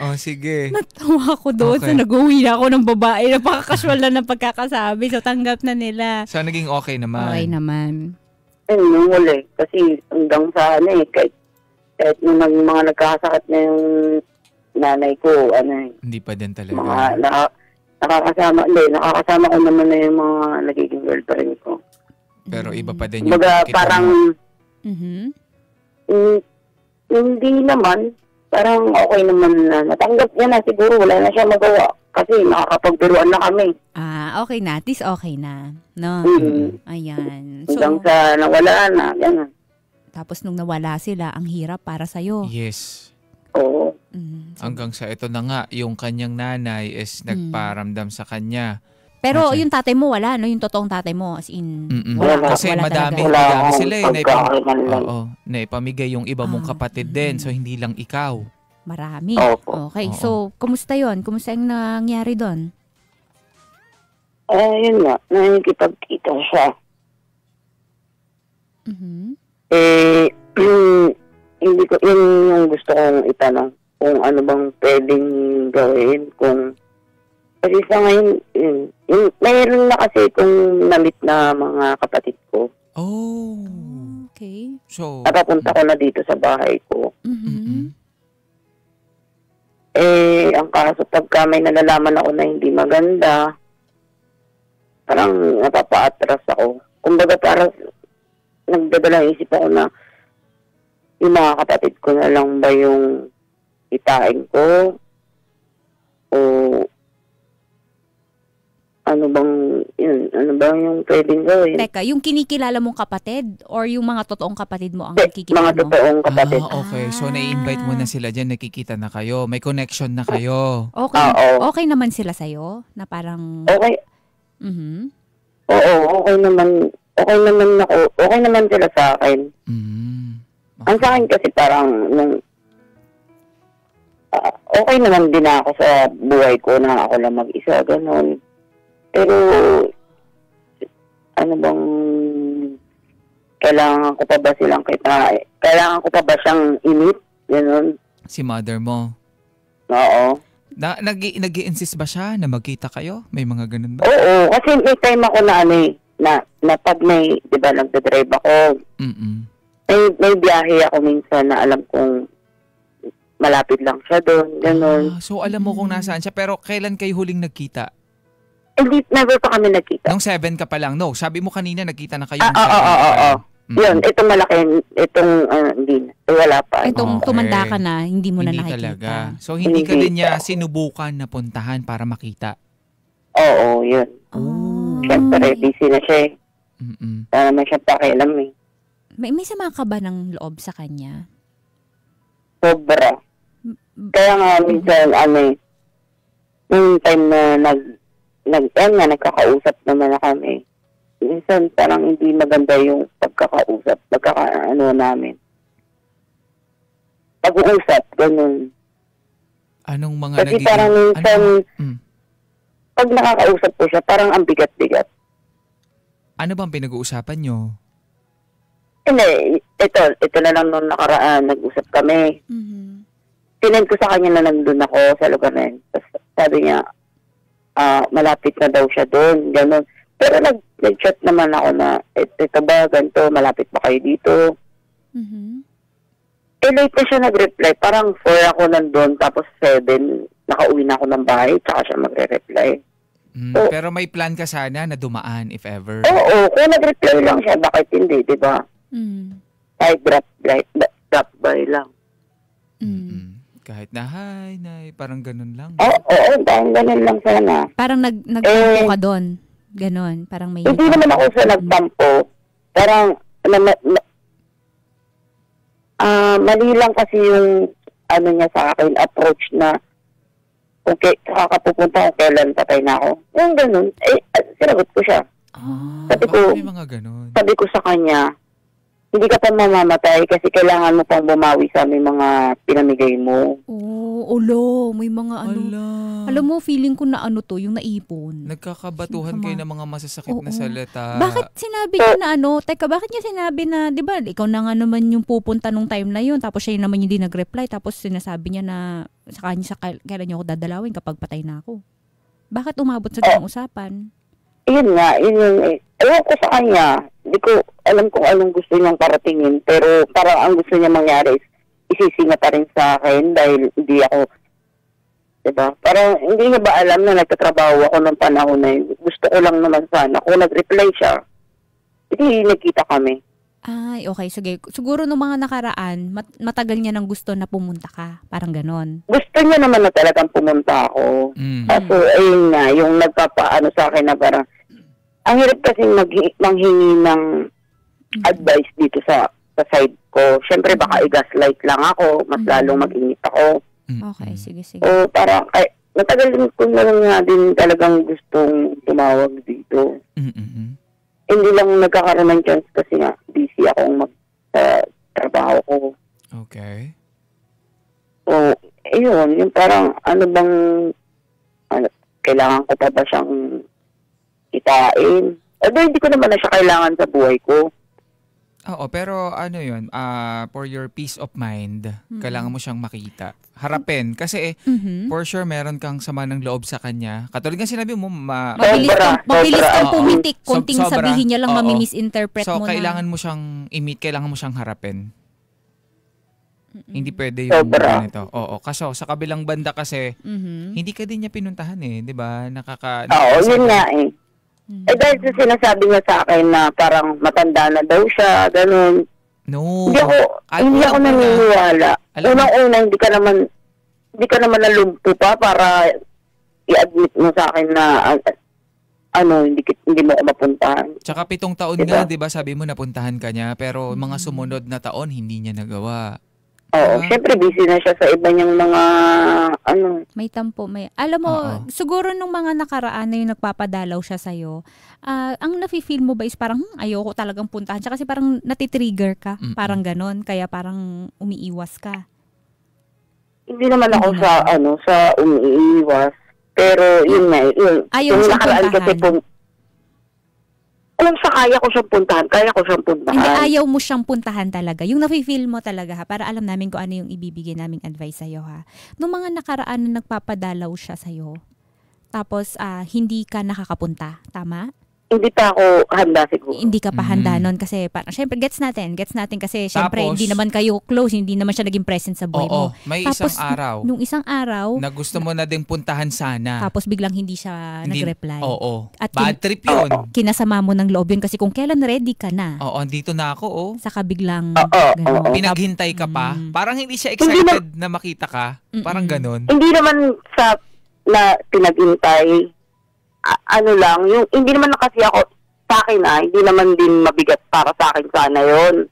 Oh, sige. Natawa ako doon. Okay. So, nag-uwi na ako ng babae. Napaka-casual na ng pagkakasabi. So, tanggap na nila. So, naging okay naman. Okay naman. Nung huli. Kasi hanggang sa kahit nung mga nagkakasakit na yung nanay ko, Hindi pa din talaga. nakakasama ko naman na yung mga nagiging girlfriend ko. Pero iba pa din yung Kumbaga, kita parang, hindi naman, parang okay naman na. Natanggap niya na siguro, wala na siya magawa. Kasi nakakapagbiruan na kami. Okay na. At least okay na. No? Ayan. Hanggang sa nawala na, gano'n. Tapos nung nawala sila, ang hirap para sa'yo. Yes. Oo. Hanggang sa ito na nga, yung kanyang nanay is nagparamdam sa kanya. Pero Okay. yung tatay mo wala, no? Yung totoong tatay mo, as in, Wala. Kasi wala madami talaga. sila eh. Pagkakakilanlan. Naipamigay yung iba mong kapatid din. So, hindi lang ikaw. Marami. Opo. Okay, Oo. so, kumusta yon? Kumusta yung nangyari doon? Yun nga, nakikipagkita siya. Hindi ko, yun yung gusto kong itanong. Kung ano bang pwedeng gawin. Kasi sa ngayon, mayroon na kasi kung namit na mga kapatid ko. Oh. Okay. So, Napapunta ko na dito sa bahay ko. Ang kaso pagka may nalalaman ako na hindi maganda, parang napapa-atras ako. Kumbaga parang nagdadalang isip ako na yung mga kapatid ko na lang ba yung itain ko o ano bang yung pwedeng gawin? Teka, yung kinikilala mong kapatid or yung mga totoong kapatid mo ang Mga nakikilala mo? totoong kapatid. okay. So, na-invite mo na sila dyan. Nakikita na kayo. May connection na kayo. Okay. Oo. Okay naman sila sa'yo? Na parang... Okay. Oo, okay naman ako. Okay naman sila sa akin. Okay. Ang sa akin kasi parang okay naman din ako sa buhay ko na ako lang mag-isa, gano'n. Pero, ano bang, kailangan ko pa ba siyang init, gano'n. Si mother mo. Oo. Nag-i-insist ba siya na magkita kayo? May mga ganun ba? Oo, kasi may time ako na pag may, di ba, nagdadrive ako, may biyahe ako minsan na alam kong malapit lang siya doon, gano'n. So, alam mo kung nasaan siya. Pero kailan kayo huling nagkita? Hindi, never pa kami nagkita. Nung 7 ka pa lang. No, sabi mo kanina nagkita na kayo. Oo. Yun, itong malaki, hindi na. Wala pa. Itong Okay. tumanda ka na, hindi mo na Hindi nakikita. talaga. So, hindi ka Hindi din niya pa. sinubukan na puntahan para makita. Oo, yun. Siyempre, busy na siya eh. Para naman siya pakialam eh. May sama ka ba ng loob sa kanya? Sobra. Kaya nga, minsan, yung time na nagkakausap naman na kami, minsan parang hindi maganda yung pagkakausap, namin. Pag-uusap, ganun. Anong mga Kasi parang minsan, pag nakakausap ko siya, parang ang bigat-bigat. Ano bang pinag-uusapan nyo? Hindi, ito na lang nung nakaraan, nag-usap kami. Tinend ko sa kanya na nandun ako sa lugar na yun. Tapos sabi niya, malapit na daw siya doon, gano'n. Pero nag-chat naman ako na, ito ba, ganito, malapit ba kayo dito? Late na siya nag-reply. Parang 4 ako nandun, tapos 7, nakauwi na ako ng bahay, tsaka siya magre-reply. So, pero may plan ka sana na dumaan, if ever. Oo, kung nag-reply lang siya, bakit hindi, di ba? Kahit drop by lang. Kahit na hi, parang ganun lang. Oo, parang ganun lang sana. Parang nagtampo ka doon. Ganon, parang may... Hindi naman ako sa nagtampo. Parang, mali lang kasi yung, niya sa akin, approach na, kung kakapupunta ko, kailan patay na ako. Yung ganun, sinagot ko siya. Sabi ko, may mga ganun. Sabi ko sa kanya, hindi ka pa mamamatay kasi kailangan mo pang bumawi sa may mga pinamigay mo. May mga Alam mo, feeling ko na yung naipon. Nagkakabatuhan kayo ng mga masasakit na salita. Bakit sinabi niya na bakit niya sinabi na, di ba, ikaw na nga naman yung pupunta nung time na yun, tapos siya naman yung di nag-reply, tapos sinasabi niya na sa kanya kailan niya ako dadalawin kapag patay na ako. Bakit umabot sa ganung usapan? Yun nga, ewan ko sa kanya, hindi ko alam kung anong gusto niyang paratingin, pero parang ang gusto niya mangyari is isisinga pa rin sa akin dahil hindi ako, diba? Parang hindi niya ba alam na nagtatrabaho ako ng panahon na yun. Gusto ko lang naman sana, kung nag-reply siya, hindi nagkita kami. Ay, okay, sige. Siguro nung mga nakaraan, matagal niya nang gusto na pumunta ka. Parang ganon. Gusto niya naman na talagang pumunta ako. Kaso, ayun nga, yung nagpapaano sa akin na parang, ang hirap kasi manghingi ng advice dito sa side ko. Siyempre, baka i-gaslight lang ako, mas lalong mag-init ako. Okay, sige. O parang, matagal ko na lang nga din talagang gustong tumawag dito. Hindi lang nagkakaroon ng chance kasi nga busy akong trabaho ko. Okay. So, ayun, yung parang kailangan ko pa ba siyang kitain? Although hindi ko naman na siya kailangan sa buhay ko. Oo, pero yun, for your peace of mind, kailangan mo siyang makita. Harapin. Kasi for sure, meron kang sama ng loob sa kanya. Katulad nga sinabi mo, mabilis kang pumitik. Kunting sobra, sabihin niya lang, mami-misinterpret mo na. So, kailangan mo siyang kailangan mo siyang harapin. Hindi pwede yung ganito. Oo, kaso sa kabilang banda kasi, hindi ka din niya pinuntahan di ba? Oo, yun nga dahil sa sinasabi niya sa akin na parang matanda na daw siya, ganun. No. Hindi ako naniniwala. Unang-una, hindi ka naman nalumpo pa para i-admit mo sa akin na hindi mo ako mapuntahan. Tsaka 7 taon nga, di ba, sabi mo napuntahan ka niya, pero mga sumunod na taon, hindi niya nagawa. Oo, syempre busy na siya sa iba niyang mga May tampo, alam mo, siguro nung mga nakaraan na yung nagpapadalaw siya sa'yo, ang nafe-feel mo ba is parang ayoko talagang puntahan siya kasi parang natitrigger ka, parang ganon, kaya parang umiiwas ka. Hindi naman ako sa umiiwas, pero yun nga, ayaw mo siyang puntahan. Kung kaya ko siyang puntahan. Hindi, ayaw mo siyang puntahan talaga. Yung nafe-feel mo talaga para alam namin kung ano yung ibibigay naming advice sa'yo Nung mga nakaraan na nagpapadalaw siya sa'yo, tapos hindi ka nakakapunta, tama? Hindi pa ako handa siguro. Hindi ka pa handa nun kasi syempre gets natin kasi syempre tapos, hindi naman kayo close, hindi naman siya naging present sa buhay mo. May tapos, isang araw. Nung isang araw na gusto mo na ding puntahan sana. Tapos biglang hindi siya nag-reply. Oo. At bad trip yun. Kinasama mo ng loob yun kasi kung kailan ready ka na. Oo, andito na ako Saka biglang pinaghintay ka pa. Parang hindi siya excited na makita ka. Parang ganun. Hindi naman na pinaghintay. Hindi naman na kasi ako sa akin hindi naman din mabigat para sa akin sana yun.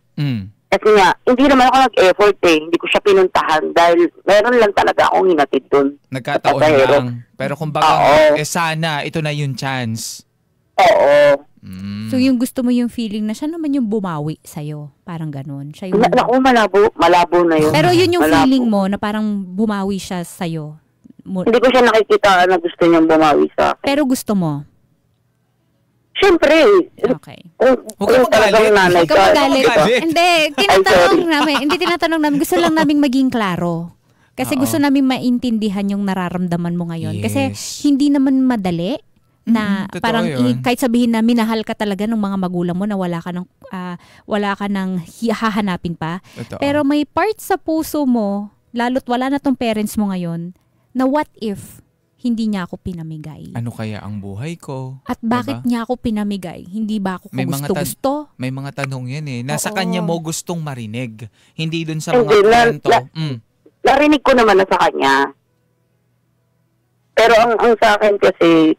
Kasi nga, hindi naman ako nag-effort eh. Hindi ko siya pinuntahan dahil meron lang talaga akong hinatid doon. Nagkataon Pasahero. lang. Pero kumbaga, Oo. sana, ito na yung chance. Oo. So yung gusto mo yung feeling na siya naman yung bumawi sa'yo. Parang ganun. Siya yung... Naku, malabo na yun. Pero yun yung Malabo. feeling mo na parang bumawi siya sa'yo. Hindi ko siya nakikita na gusto niyang bumawi sa akin. Pero gusto mo. Siyempre, Okay. Huwag ka kung talagang magalit. nanay Huwag ka magalit. magalit. Hindi, hindi tinatanong namin. Gusto lang namin maging klaro. Kasi Oo. gusto namin maintindihan yung nararamdaman mo ngayon. Kasi Yes. hindi naman madali na Totoo parang yun. kahit sabihin na minahal ka talaga ng mga magulang mo na wala ka ng hahanapin pa. Totoo. Pero may part sa puso mo, lalo't wala na tong parents mo ngayon, na what if hindi niya ako pinamigay? Ano kaya ang buhay ko? At bakit Diba? niya ako pinamigay? Hindi ba ako May mga gusto? May mga tanong yan eh. Nasa Oo. kanya mo gustong marinig. Hindi dun sa mga Hindi, kwento. narinig ko naman na sa kanya. Pero ang sa akin kasi,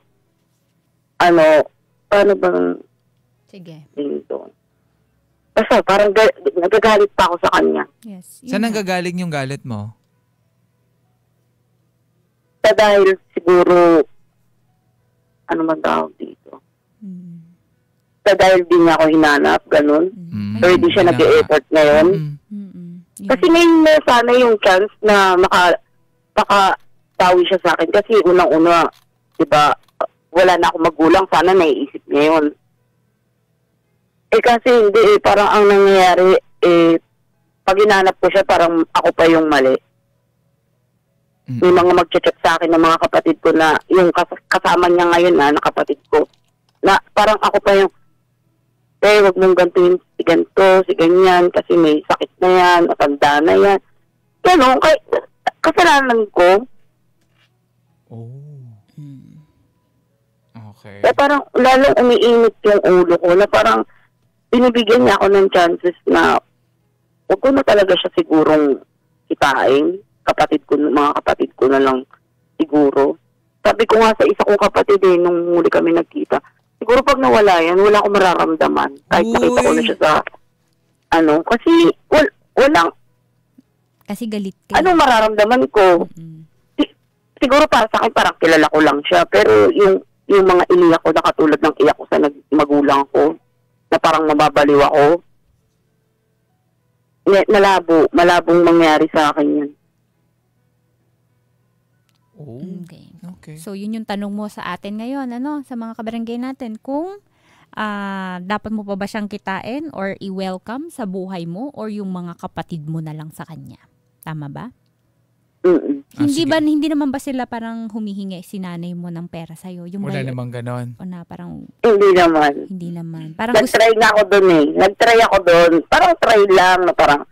paano bang Sige. dito? Basta parang nagagalit pa ako sa kanya. Yes. Saan nanggagaling yung galit mo? Dahil siguro, ano man tawag dito? Dahil di niya ako hinanap, ganun. Or di siya nag-e-effort ngayon. Kasi ngayon na sana yung chance na makatawi siya sa akin. Kasi unang-una, di ba, wala na akong magulang, sana naiisip niya yun. Kasi hindi parang ang nangyayari, pag hinanap ko siya, parang ako pa yung mali. May mga mag-chat sa akin ng mga kapatid ko na yung kasama niya ngayon na kapatid ko, na parang ako pa yung, wag mong gantuin si ganito, si ganyan, kasi may sakit na yan, matanda na yan. Gano'n, kasalanan ko. Oh. Okay. Parang lalong umiinit yung ulo ko na parang binibigyan niya ako ng chances na huwag ko na talaga siya sigurong kitain. Mga kapatid ko na lang siguro. Sabi ko nga sa isa kong kapatid nung muli kami nagkita, siguro pag nawala yan, wala akong mararamdaman. Kahit nakita ko na siya sa, kasi walang, Kasi galit ka. anong mararamdaman ko? Siguro para sa akin, parang kilala ko lang siya. Pero yung mga iniyak ko na katulad ng iyak ko sa magulang ko, na parang mababaliw ako, malabong mangyari sa akin yun. Oh. Okay. Okay. So, yun yung tanong mo sa atin ngayon, sa mga kabarangay natin, kung dapat mo pa ba siyang kitain or i-welcome sa buhay mo or yung mga kapatid mo na lang sa kanya. Tama ba? Hindi naman ba sila parang humihingi si nanay mo ng pera sa'yo? Yung Wala namang ganon. O na parang, Hindi naman. Parang Nag-try nga ako doon Nag-try ako doon. Parang try lang na parang,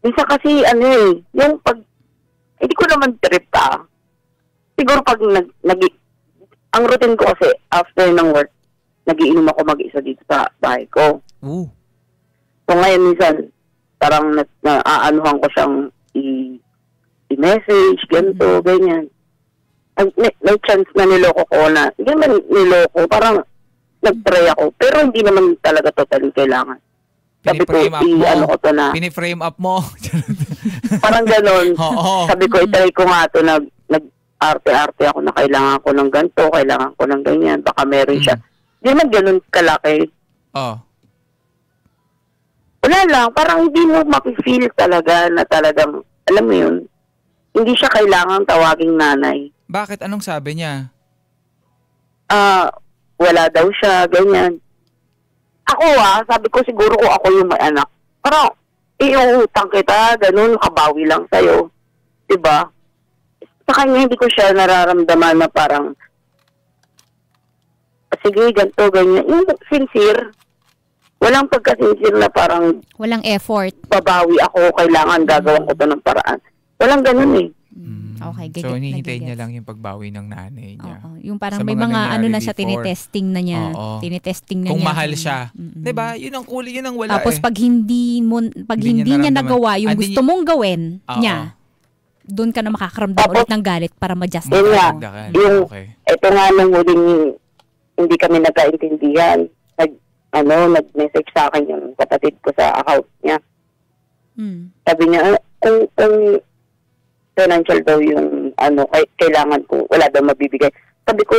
minsan kasi yung pag, hindi ko naman trip siguro pag ang routine ko kasi after ng work, nagiinom ako mag-isa dito sa bahay ko. Ooh. So ngayon minsan, parang naaanuhan ko siyang i-message, ganito, ganyan. May chance na niloko ko na, hindi man niloko, parang nag-try ako. Pero hindi naman talaga totally kailangan. Sabi ko, ko to na. Piniframe up mo. Parang ganon. Oo. Sabi ko, itry ko nga to na nag-arte-arte ako na kailangan ko ng ganito, kailangan ko ng ganyan, baka meron siya. Hindi naman ganon kalaki. Oh. Wala lang, parang hindi mo mapifeel talaga na talagang, alam mo yun, hindi siya kailangang tawaging nanay. Bakit? Anong sabi niya? Wala daw siya, ganyan. Ako sabi ko siguro ko ako yung may anak. Parang, iuutang kita, ganun, makabawi lang sa'yo. Diba? Sa kanya, hindi ko siya nararamdaman na parang, sige, ganito, ganyan. Yung sincere, walang pagka-sincere na parang, walang effort. babawi ako, kailangan gagawin ko to ng paraan. Walang ganun Okay, So, hinihintay niya lang yung pagbawi ng nanay niya. Oo. Yung parang Sa may mga mga nangyari na siya, before. tinitesting na niya. Oo. Tinitesting na Kung niya. mahal siya. Diba? Yun ang kulay, yun ang wala Tapos eh. pag hindi Hindi niya niya nagawa yung naramdaman. gusto mong gawin Oo. niya, doon ka na makakaramdam Tapos, ulit ng galit para ma-justify yun nga. mo. Dagdagan. Yung, Okay. ito nga nung huling hindi kami nagkaintindihan, nag-message sa akin yung kapatid ko sa account niya. Sabi niya, kung financial daw yung kailangan ko, wala daw mabibigay. Sabi ko,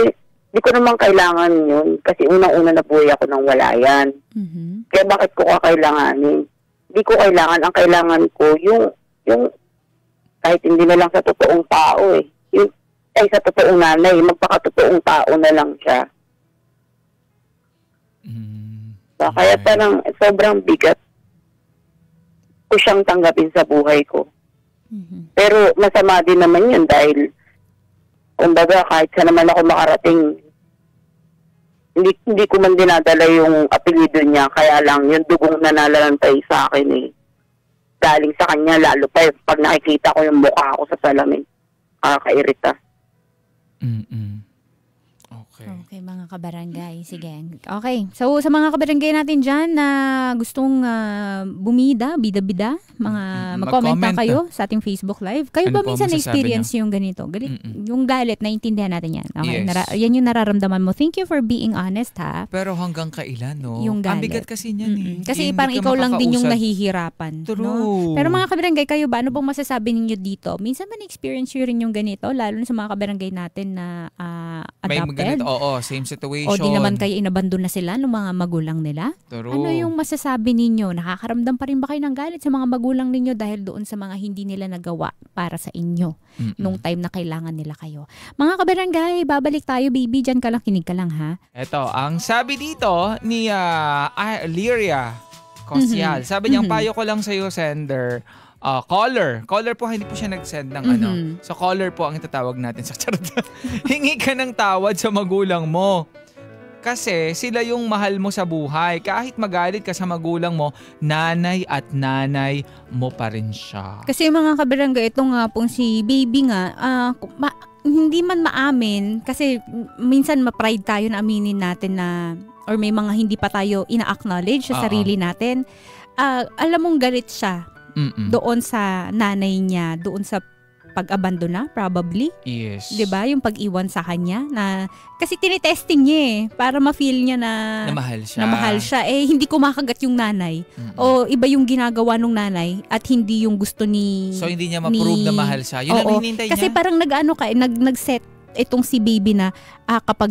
di ko naman kailangan yun kasi unang-una nabuhay ako nang wala yan. Mhm. Kaya bakit ko kakailanganin? Di ko kailangan. Ang kailangan ko, yung kahit hindi na lang sa totoong tao sa totoong nanay, magpakatotoong tao na lang siya. Kaya parang sobrang bigat ko siyang tanggapin sa buhay ko. Mhm. Pero masama din naman yun dahil kumbaga kahit sa naman ako makarating, hindi ko man dinadala yung apelyido niya, kaya lang yung dugong nalalantay sa akin galing sa kanya, lalo pa pag nakikita ko yung mukha ko sa salamin, kakairita. Okay, mga kabarangay. Sige. Okay. So, sa mga kabarangay natin dyan na gustong bida-bida, mag-comment lang kayo sa ating Facebook Live. Kayo ba minsan na-experience yung ganito? Yung galit, naiintindihan natin yan. Okay. Yes. Yan yung nararamdaman mo. Thank you for being honest, ha? Pero hanggang kailan, no? Yung galit. Ang bigat kasi niyan Kasi Hindi parang ka ikaw lang din yung makakausap. nahihirapan. True. No? Pero mga kabarangay, kayo ba? Ano bang masasabi ninyo dito? Minsan ba na-experience nyo rin yung ganito? Lalo na sa mga kabarangay natin na May adopted? ganito, same situation. O di naman kayo inabandon na sila ng mga magulang nila? True. Ano yung masasabi ninyo? Nakakaramdam pa rin ba kayo ng galit sa mga magulang ninyo dahil doon sa mga hindi nila nagawa para sa inyo nung time na kailangan nila kayo? Mga kabarangay, babalik tayo, baby. Diyan ka lang, kinig ka lang, ha? Ito, ang sabi dito ni Lyria Cosial. Sabi niya, ang payo ko lang sa'yo, sender, caller. Caller po, hindi po siya nag-send ng So, caller po ang itatawag natin sa charot. Hingi ka ng tawad sa magulang mo. Kasi sila yung mahal mo sa buhay. Kahit magalit ka sa magulang mo, nanay at nanay mo pa rin siya. Kasi mga kabarangay, ito nga pong si baby nga, hindi man maamin, kasi minsan ma-pride tayo na aminin natin na, or may mga hindi pa tayo ina-acknowledge sa sarili natin. Alam mong galit siya doon sa nanay niya, doon sa pag-abandona, probably. Yes. 'Di ba? Yung pag-iwan sa kanya na kasi tinitesting niya para ma-feel niya na mahal siya. Na mahal siya. Hindi kumakagat yung nanay. O iba yung ginagawa ng nanay at hindi yung gusto ni So hindi niya ma-prove na mahal siya. Yun ang hinihintay niya. Kasi parang nag-set itong si baby na kapag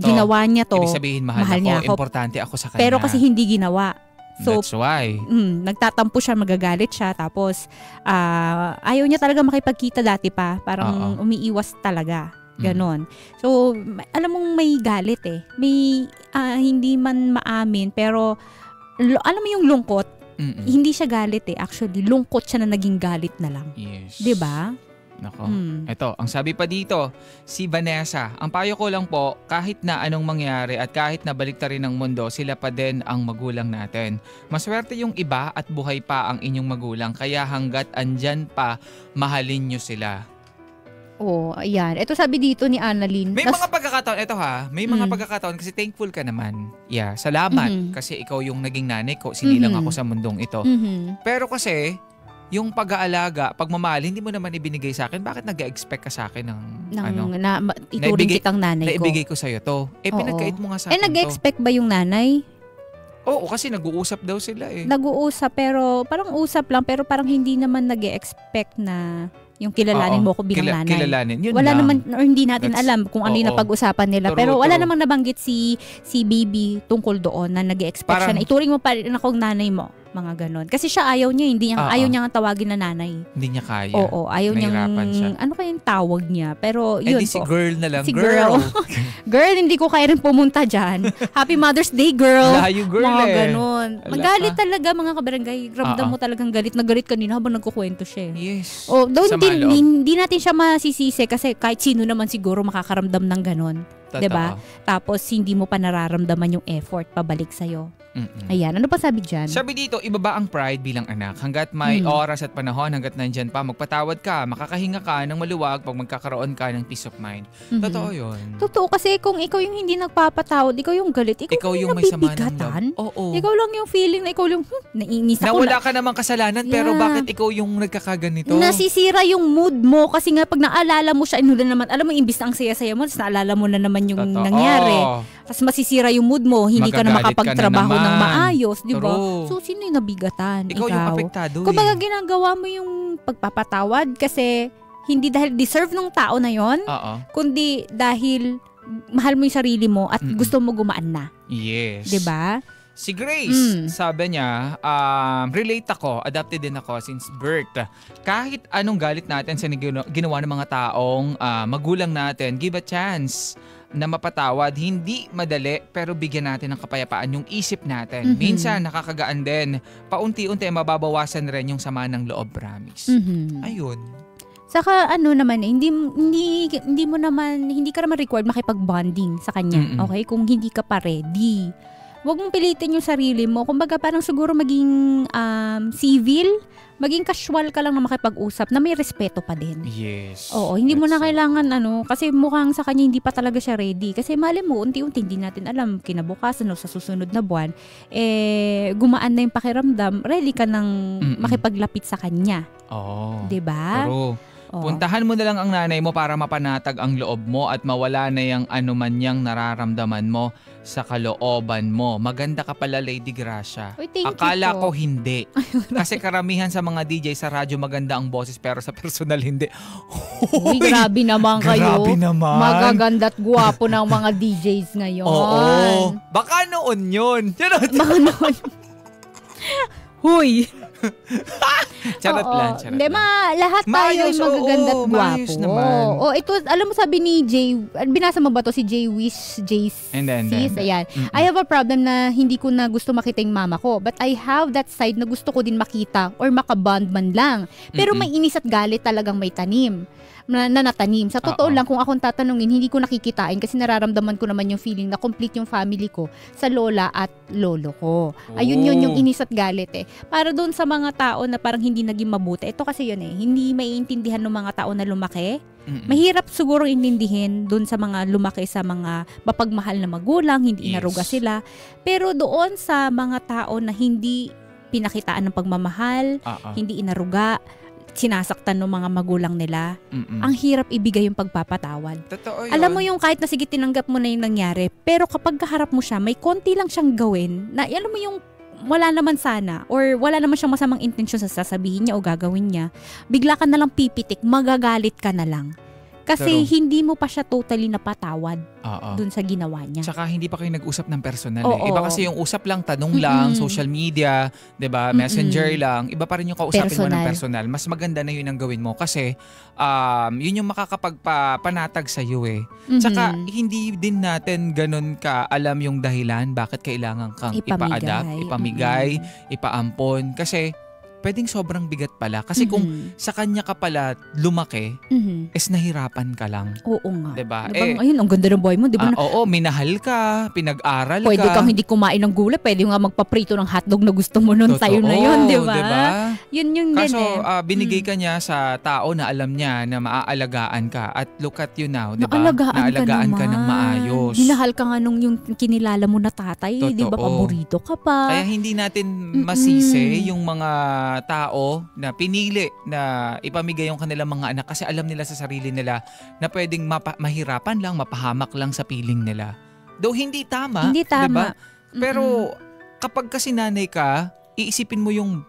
ginawa niya to, ibig sabihin mahal niya ako, importante ako sa kanya. Pero kasi hindi ginawa. So, that's why. Nagtatampo siya, magagalit siya, tapos ayaw niya talaga makipagkita dati pa. Parang umiiwas talaga. Ganon. So, alam mong may galit May hindi man maamin, pero alam mo yung lungkot, hindi siya galit Actually, lungkot siya na naging galit na lang. Yes. 'Di ba? Nako. Ito, ang sabi pa dito, si Vanessa, ang payo ko lang po, kahit na anong mangyari at kahit na baliktarin ng mundo, sila pa din ang magulang natin. Maswerte yung iba at buhay pa ang inyong magulang, kaya hanggat andyan pa, mahalin nyo sila. Ayan. Ito sabi dito ni Annalyn. May mga pagkakataon, may mga pagkakataon kasi thankful ka naman. Yeah, salamat kasi ikaw yung naging nanay ko, sinilang ako sa mundong ito. Pero kasi, yung pag-aalaga, pagmamahal, hindi mo naman ibinigay sa akin. Bakit nag-expect ka sa akin ng ituring kitang nanay ko? Naibigay ko sa'yo to. Pinagkait mo nga sa akin to. Nag-expect ba yung nanay? Oo, kasi nag-uusap daw sila Nag-uusap, pero parang usap lang, pero parang hindi naman nag-expect na yung kilalanin mo ko bilang nanay. Kilalanin. Yun wala lang. naman, or hindi natin alam kung ano yung napag-usapan nila. Pero wala namang nabanggit si baby tungkol doon na nag-expect siya na ituring mo pa rin akong nanay mo. Mga ganon. Kasi siya ayaw niya, ayaw niya nga tawagin na nanay. Hindi niya kaya. Oo, ayaw niya. Ano kaya yung tawag niya? Pero yun si girl na lang. Si girl. Girl, hindi ko kaya rin pumunta dyan. Happy Mother's Day, girl. Layo, girl mga ganon. Magalit talaga, mga kabarangay. Ramdam mo talagang galit na galit kanina habang nagkukwento siya. Yes. Hindi natin siya masisisi kasi kahit sino naman siguro makakaramdam ng ganon. Diba? Tapos hindi mo pa nararamdaman yung effort pabalik sa'yo. Ayan, ano pa sabi dyan? Sabi dito, ibaba ang pride bilang anak. Hanggat may oras at panahon, hanggat nandyan pa, magpatawad ka, makakahinga ka ng maluwag pag magkakaroon ka ng peace of mind. Totoo yun. Totoo, kasi kung ikaw yung hindi nagpapatawad, ikaw yung galit, ikaw yung may sama ng loob. Oo. Ikaw lang yung feeling na ikaw yung naiinis ako. Na wala ka namang kasalanan, pero bakit ikaw yung nagkakaganito? Nasisira yung mood mo kasi nga pag naalala mo siya, naman, alam mo, imbis na ang saya-saya mo, naalala mo na naman naman yung Totoo. nangyari. Tapos masisira yung mood mo, hindi ka na Magagalit ka na makapagtrabaho ng naman. maayos, di ba? True. So, sino yung nabigatan? Ikaw yung apektado Kumbaga, ginagawa mo yung pagpapatawad kasi hindi dahil deserve ng tao na yon, Oo. kundi dahil mahal mo yung sarili mo at gusto mo gumaan na. Yes. Di ba? Si Grace, sabi niya, relate ako, adopted din ako since birth. Kahit anong galit natin sa ginawa ng mga taong magulang natin, give a chance na mapatawad. Hindi madali, pero bigyan natin ng kapayapaan yung isip natin. Minsan, nakakagaan din. Paunti-unti, mababawasan rin yung sama ng loob, promise. Ayun. Saka naman hindi ka naman required makipag-bonding sa kanya. Okay? Kung hindi ka pa ready. Huwag mong pilitin yung sarili mo. Kumbaga parang siguro maging civil, maging casual ka lang na makipag-usap na may respeto pa din. Yes. Oo, hindi mo na kailangan kasi mukhang sa kanya hindi pa talaga siya ready. Kasi mali mo, unti-unti hindi natin alam kinabukasan o sa susunod na buwan, gumaan na yung pakiramdam, ready ka nang makipaglapit sa kanya. Oo. 'Di ba? Pero puntahan mo na lang ang nanay mo para mapanatag ang loob mo at mawala na yung anuman niyang nararamdaman mo sa kalooban mo. Maganda ka pala, Lady Gracia. Uy, thank you Akala po. ko hindi. Kasi karamihan sa mga DJ sa radyo maganda ang boses pero sa personal hindi. Uy, grabe naman kayo. Grabe naman. Magaganda at guwapo ng mga DJs ngayon. Oo. Baka noon yun. Charot. Baka noon. Huy! Charot Oo. lang. Charot Hindi, lang. lahat tayo ay Maayos, magaganda at oo, guwapo. maayos naman. Ito, alam mo sabi ni Jay, binasa mo ba to si Jay Wish, Hindi. ayan. I have a problem na hindi ko na gusto makita yung mama ko, but I have that side na gusto ko din makita or makabond man lang. Pero may inis at galit talagang may tanim. Na natanim. Sa totoo lang, kung akong tatanungin, hindi ko nakikitain kasi nararamdaman ko naman yung feeling na complete yung family ko sa lola at lolo ko. Ayun yun yung inis at galit Para doon sa mga tao na parang hindi naging mabuti. Ito kasi yun hindi maiintindihan ng mga tao na lumaki. Mahirap siguro intindihin doon sa mga lumaki sa mga mapagmahal na magulang, hindi inaruga sila. Pero doon sa mga tao na hindi pinakitaan ng pagmamahal, hindi inaruga, sinasaktan ng mga magulang nila, ang hirap ibigay yung pagpapatawad. Totoo yun. Alam mo yung kahit na sige tinanggap mo na yung nangyari, pero kapag kaharap mo siya, may konti lang siyang gawin na alam mo yung wala naman sana or wala naman siyang masamang intensyon sa sasabihin niya o gagawin niya, bigla ka na lang pipitik, magagalit ka na lang. Kasi hindi mo pa siya totally napatawad dun sa ginawa niya. Tsaka hindi pa kayo nag-usap ng personal. Oo. Iba kasi yung usap lang, tanong lang, social media, 'di ba? Messenger lang. Iba pa rin yung kausapin mo ng personal. Mas maganda na yun ang gawin mo kasi yun yung makakapagpanatag sa iyo Tsaka hindi din natin ganun ka alam yung dahilan bakit kailangan kang ipa-adapt, ipamigay, ipaampon kasi pwedeng sobrang bigat pala. Kasi kung sa kanya ka pala lumaki, is nahirapan ka lang. Oo nga. Diba? Ayun, ang ganda ng buhay mo. Diba? Oo, minahal ka, pinag-aral pwede ka. Kang hindi kumain ng gulay, pwede nga magpaprito ng hotdog na gusto mo nun tayo na yun, diba? Yun yung kaso, din binigay ka niya sa tao na alam niya na maaalagaan ka. At look at you now, diba? Naalagaan ka ng maayos. Minahal ka nga nung yung kinilala mo na tatay, diba? Paborito ka pa. Kaya hindi natin masisi yung mga tao na pinili na ipamigay yung kanilang mga anak kasi alam nila sa sarili nila na pwedeng mahirapan lang, mapahamak lang sa piling nila. Though hindi tama. Hindi tama. Diba? Pero kapag kasi nanay ka, iisipin mo yung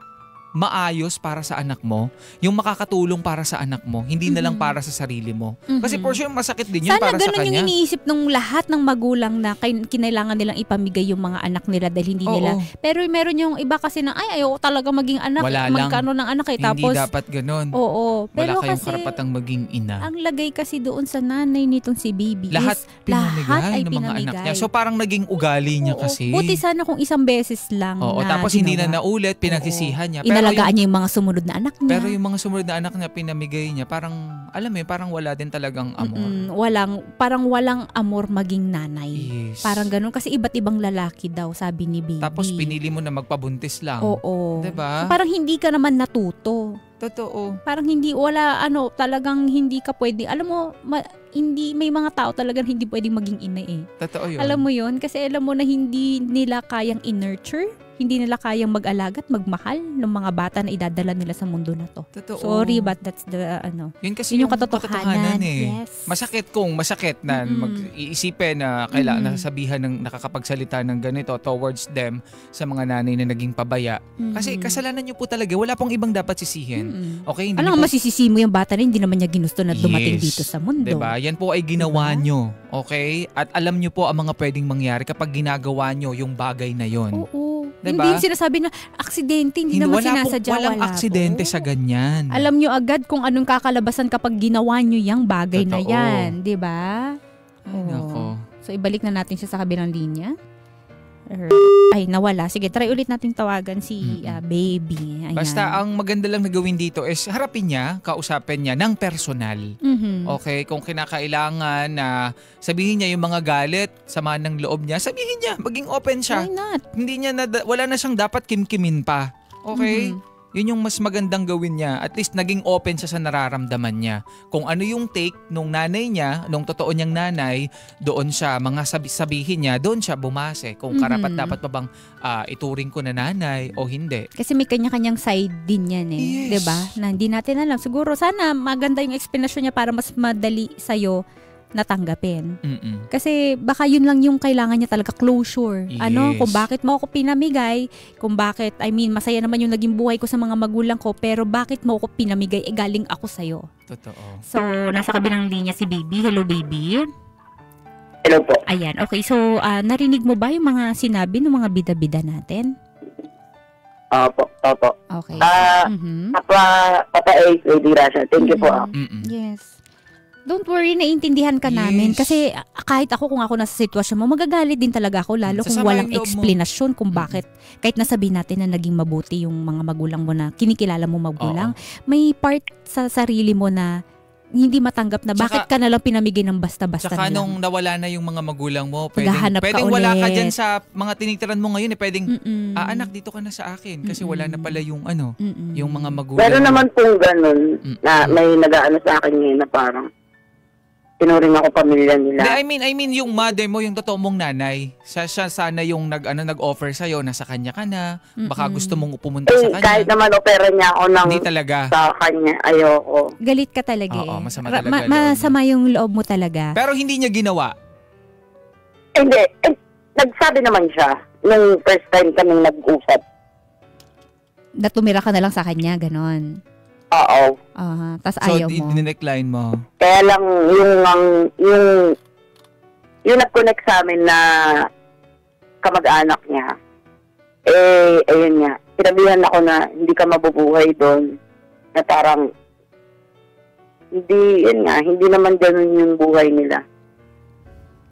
maayos para sa anak mo, yung makakatulong para sa anak mo, hindi na lang para sa sarili mo. Kasi for sure masakit din yun para sa kanya. Sana ganun yung iniisip ng lahat ng magulang na kinailangan nilang ipamigay yung mga anak nila dahil hindi nila. Pero meron yung iba kasi na ayoko talaga maging anak, magkano ng anak Hindi dapat ganun. Oo. Pero wala kayong kasi karapatang maging ina. Ang lagay kasi doon sa nanay nitong si baby lahat ay pinamigay ng mga anak niya. So parang naging ugali niya kasi. Buti sana kung isang beses lang na tapos ginawa. Hindi na naulit, pinagsisihan niya. Inalagaan niya yung mga sumunod na anak niya. Pero yung mga sumunod na anak niya, pinamigay niya, parang, alam mo parang wala din talagang amor. Parang walang amor maging nanay. Yes. Parang ganun. Kasi iba't ibang lalaki daw, sabi ni baby. Tapos pinili mo na magpabuntis lang. Oo. Diba? So, parang hindi ka naman natuto. Totoo. Parang talagang hindi ka pwede. Alam mo, hindi, may mga tao talagang hindi pwedeng maging ina Totoo yun. Alam mo yun? Kasi alam mo na hindi nila kayang i-nurture, hindi nila kayang mag-alaga at magmahal ng mga bata na idadala nila sa mundo na to. Totoo. Sorry, but that's the Yun kasi yun yung katotohanan. Yes. Masakit na mag-iisipin na kailangan nasasabihan ng nakakapagsalita ng ganito towards them sa mga nanay na naging pabaya. Kasi kasalanan niyo po talaga. Wala pong ibang dapat sisihin. Okay? Hindi Alam mo, masisisi mo yung bata na hindi naman niya ginusto na dumating dito sa mundo. Diba? Yan po ay ginawa nyo. Okay? At alam nyo po ang mga pwedeng mangyari kapag ginagawa nyo yung bagay na yon. Oo. Diba? Hindi yung sinasabi na aksidente, hindi naman sinasadya. Walang aksidente sa ganyan. Alam nyo agad kung anong kakalabasan kapag ginawa nyo yung bagay na yan. Diba? Ay, nako. So, ibalik na natin siya sa kabilang linya. Ay, nawala. Sige, try ulit nating tawagan si baby. Ayan. Basta ang maganda lang na gawin dito is harapin niya, kausapin niya ng personal. Okay? Kung kinakailangan na sabihin niya yung mga galit, sama ng loob niya, sabihin niya, maging open siya. Why not? Hindi niya wala na siyang dapat kimkimin pa. Okay? Yun yung mas magandang gawin niya. At least naging open siya sa nararamdaman niya. Kung ano yung take nung nanay niya, nung totoo niyang nanay, doon siya, mga sabihin niya, doon siya bumase. Kung karapat dapat pa bang ituring ko na nanay o hindi. Kasi may kanya-kanyang side din yan eh. Yes. Diba? Na hindi natin alam. Siguro sana maganda yung explanation niya para mas madali sa'yo natanggapin. Kasi baka yun lang yung kailangan niya talaga, closure. Yes. Kung bakit mo ako pinamigay, kung bakit, masaya naman yung naging buhay ko sa mga magulang ko, pero bakit mo ako pinamigay, galing ako sa'yo. Totoo. So, nasa kabilang linya si baby. Hello, baby. Hello po. Ayan, okay. So, narinig mo ba yung mga sinabi ng mga bida-bida natin? Opo. Okay. Papa Ace, Lady Rasha, thank you po. Yes. Don't worry, naiintindihan ka namin. Kasi kahit ako, kung ako nasa sitwasyon mo, magagalit din talaga ako, lalo kung walang explanation kung bakit. Kahit nasabihin natin na naging mabuti yung mga magulang mo na kinikilala mo magulang, may part sa sarili mo na hindi matanggap na bakit ka nalang pinamigay ng basta-basta Tsaka na lang. nung nawala na yung mga magulang mo, Naghahanap pwedeng ka wala ka ulit. dyan sa mga tinitiran mo ngayon. Pwedeng, anak, dito ka na sa akin. Kasi wala na pala yung yung mga magulang. Pero naman pong ganun, na may nag-aano sa akin ngayon na parang tinuring ako pamilya nila. I mean yung mother mo, yung totoo mong nanay. Siya sana yung nag-offer sa'yo, nasa kanya ka na. Baka gusto mong pumunta sa kanya. Kahit naman opera niya ako ng Hindi talaga. sa kanya, ayoko. Galit ka talaga Oo, masama talaga masama yung loob mo talaga. Pero hindi niya ginawa. Hindi, nagsabi naman siya nung first time kaming nag-usap. Na tumira ka na lang sa kanya, ganon. Oo. Tas So, ayaw mo. dinecline mo. Kaya lang yung nag-connect sa amin na kamag-anak niya, ayun nga, sinabihan ako na hindi ka mabubuhay doon. Na parang, hindi naman ganun yung buhay nila.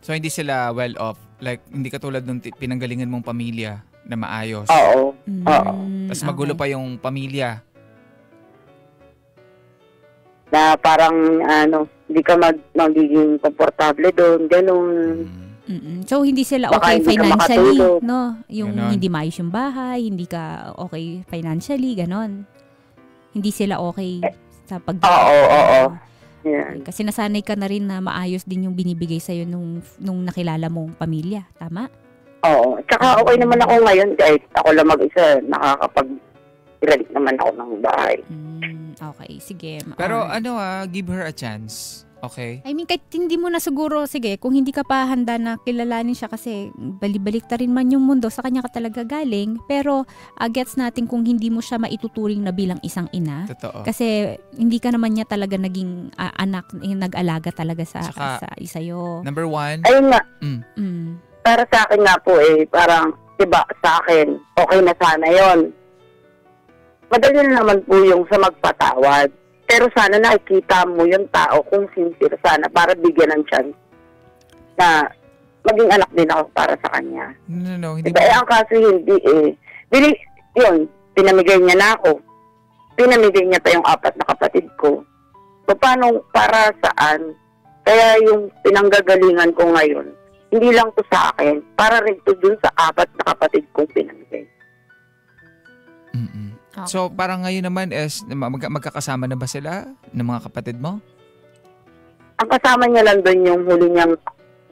So, hindi sila well off. Like, hindi katulad nung pinanggalingan mong pamilya na maayos. Oo. Oo. Tapos magulo pa yung pamilya. Na parang hindi ka magiging komportable doon, ganun. So hindi sila Baka okay hindi ka financially, makatulog. no? Yung Ganon. hindi maayos yung bahay, hindi ka okay financially, ganon. Hindi sila okay sa pag. Oo. Yeah. Kasi nasanay ka na rin na maayos din yung binibigay sa'yo nung nakilala mong pamilya, tama? Oo. Tsaka okay naman ako ngayon kahit ako lang mag-isa, nakakapag-rent naman ako ng bahay. Okay, sige. Pero give her a chance. Okay? I mean, kahit hindi mo na siguro, sige, kung hindi ka pa handa na kilalanin siya kasi balibalik ta rin man yung mundo, sa kanya ka talaga galing. Pero, gets natin kung hindi mo siya maituturing na bilang isang ina. Totoo. Kasi, hindi ka naman niya talaga naging anak, nag-alaga talaga sa isayo. Number 1. Ayun nga, Mm. para sa akin nga po parang, diba, sa akin, okay na sana yon. Madali na naman po yung sa magpatawad. Pero sana nakikita mo yung tao kung sincere sana para bigyan ng chance na maging anak din ako para sa kanya. No, hindi. Diba, ang kaso hindi yun, pinamigay niya na ako. Pinamigay niya pa yung 4 na kapatid ko. So, paano, para saan? Kaya yung pinanggagalingan ko ngayon, hindi lang to sa akin, para rin to dun sa 4 na kapatid kong pinamigay. Okay. So, parang ngayon naman is, magkakasama na ba sila ng mga kapatid mo? Ang kasama niya lang doon yung huli niyang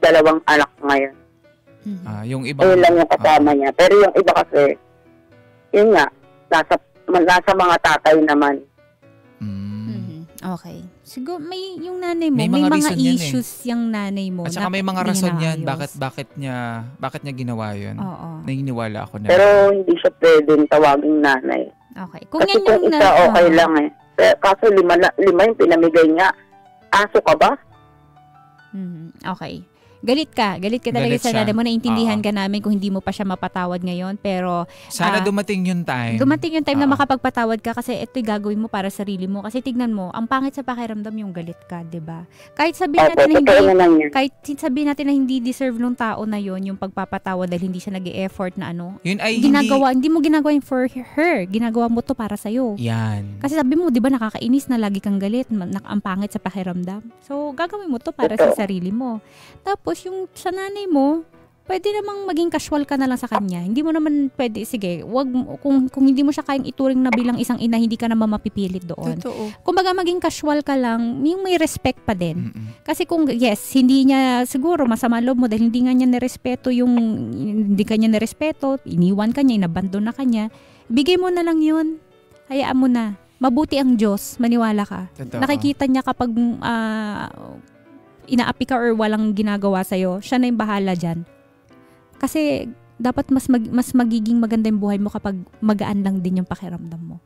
2 anak ngayon. Yung iba. Ayun lang yung kasama niya. Pero yung iba kasi, yun nga, nasa mga tatay naman. Okay. Siguro yung nanay mo, May may mga mga reason yan issues yung nanay mo. At saka may mga rason yan, bakit niya ginawa yun. Oo. Naniniwala ako na. Pero hindi siya pwedeng tawaging nanay. Okay. Kasi kung isa, okay lang eh. Kaso lima yung pinamigay niya. Aso ka ba? Okay. Galit ka talaga sa nanay mo, naiintindihan ka namin kung hindi mo pa siya mapatawad ngayon, pero sana dumating yung time. Na makapagpatawad ka kasi ito'y gagawin mo para sarili mo. Kasi tignan mo, ang pangit sa pakiramdam yung galit ka, 'di ba? Kahit sabihin natin na hindi deserve nung tao na yon yung pagpapatawad dahil hindi siya nag-e-effort na yun ay hindi mo ginagawa yung for her, ginagawa mo to para sa iyo. Yan. Kasi sabi mo, 'di ba, nakakainis na lagi kang galit, ang pangit sa pakiramdam. So gagawin mo to para sa sarili mo. Tapos yung sa nanay mo, pwede namang maging casual ka na lang sa kanya. Hindi mo naman pwede, sige, kung hindi mo siya kayang ituring na bilang isang ina, hindi ka naman mapipilit doon. Totoo. Kumbaga maging casual ka lang, yung may respect pa din. Kasi kung hindi niya siguro masama loob mo dahil hindi nga niya nirespeto hindi ka niya nirespeto, iniwan ka niya, inabandon na ka niya, bigay mo na lang yun. Hayaan mo na. Mabuti ang Diyos, maniwala ka. Totoo. Nakikita niya kapag inaapi ka or walang ginagawa sa'yo, siya na yung bahala dyan. Kasi dapat mas magiging maganda yung buhay mo kapag magaan lang din yung pakiramdam mo.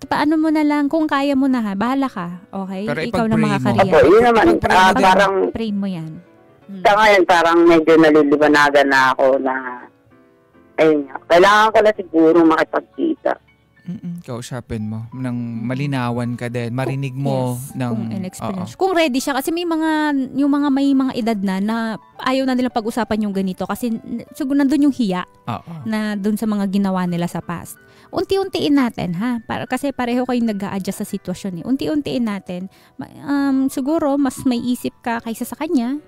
Paano mo na lang, kung kaya mo na ha, bahala ka. Okay? Pero ikaw na ipag-pray makakariyan. Opo, yun naman, parang, pray mo yan. sa ngayon, parang medyo nalilibanagan na ako na, ayun nga, kailangan ko na siguro makipagkita. Kausapin mo nang malinawan ka din, marinig mo ng experience. Kung ready siya kasi may mga edad na ayaw na nilang pag-usapan yung ganito kasi siguro nandun yung hiya na dun sa mga ginawa nila sa past. Unti-untiin natin kasi pareho kayong nag-a-adjust sa sitwasyon eh. Unti-untiin natin. Siguro mas may isip ka kaysa sa kanya,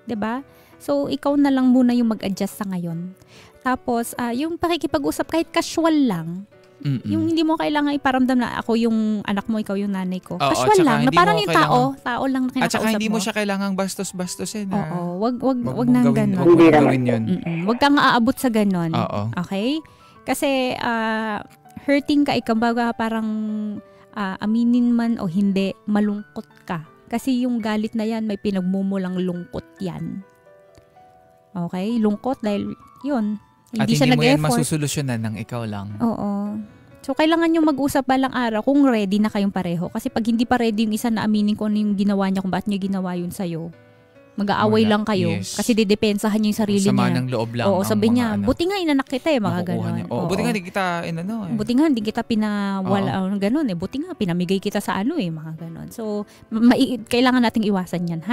'di ba? So ikaw na lang muna yung mag-adjust sa ngayon. Tapos yung pakikipag-usap kahit casual lang. Yung hindi mo kailangan iparamdam na ako yung anak mo, ikaw yung nanay ko. Casual lang, na parang yung tao lang na kinakausap mo. At saka hindi mo siya kailangang bastos-bastosin. Wag nang ganon. Wag gawin yun. Wag kang aabot sa ganon. Okay? Kasi hurting ka, ikambaga parang aminin man o hindi, malungkot ka. Kasi yung galit na yan, may pinagmumulang lungkot yan. Okay? Lungkot dahil yun. At hindi mo yan masusolusyonan ng ikaw lang. Oo. So, kailangan nyo mag-usap balang araw kung ready na kayong pareho. Kasi pag hindi pa ready yung isa na aminin kung ano yung ginawa niya, kung bakit niya ginawa yun sa'yo, mag-aaway lang kayo. Yes. Kasi didepensahan niya yung sarili Sama niya. ng loob lang. Oo, sabi niya, buti nga inanak kita mga ganon. Buti nga hindi kita Buti nga hindi kita ganon eh. Buti nga pinamigay kita sa mga ganon. So, kailangan nating iwasan yan,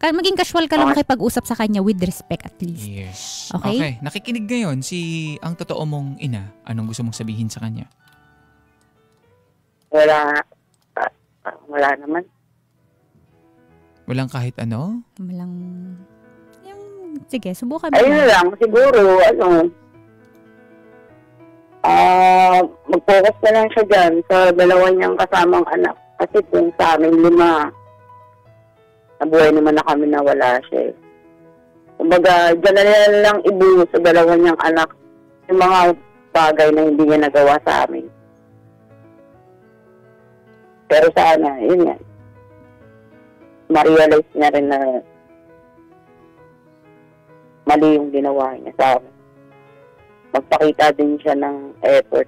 maging casual ka lang makipag-usap sa kanya with respect at least. Yes. Okay? Nakikinig ngayon ang totoo mong ina. Anong gusto mong sabihin sa kanya? Wala naman. Walang kahit ano? Sige, subukan mo. Ayun lang, siguro, mag-focus na lang siya dyan sa dalawa niyang kasamang anak. Kasi kung sa amin 5, nabuhay naman na kami na wala siya. Kumbaga, dyan na lang ibuho sa dalawa niyang anak yung mga bagay na hindi niya nagawa sa amin. Pero sana, yun yan. Ma-realize niya rin na mali yung ginawa niya sa amin. Magpakita din siya ng effort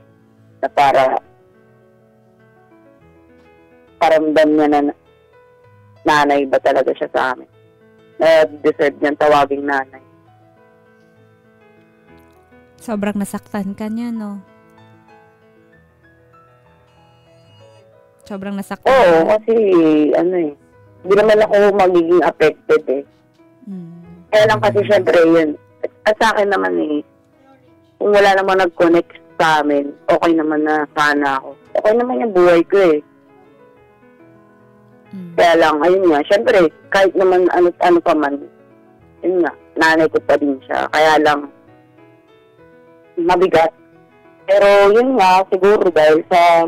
na para paramdam niya na nanay ba talaga siya sa amin. Na deserve niyang tawaging nanay. Sobrang nasaktan ka niya, no? Sobrang nasaktan. Oo, kasi hindi naman ako magiging affected eh. Kaya lang kasi syempre yun. At sa akin naman kung wala naman nag-connect sa amin, okay naman na sana ako. Okay naman yung buhay ko eh. Kaya lang, ayun nga, syempre, kahit naman ano pa man, yun nga, nanay ko pa din siya. Kaya lang, mabigat. Pero yun nga, siguro dahil sa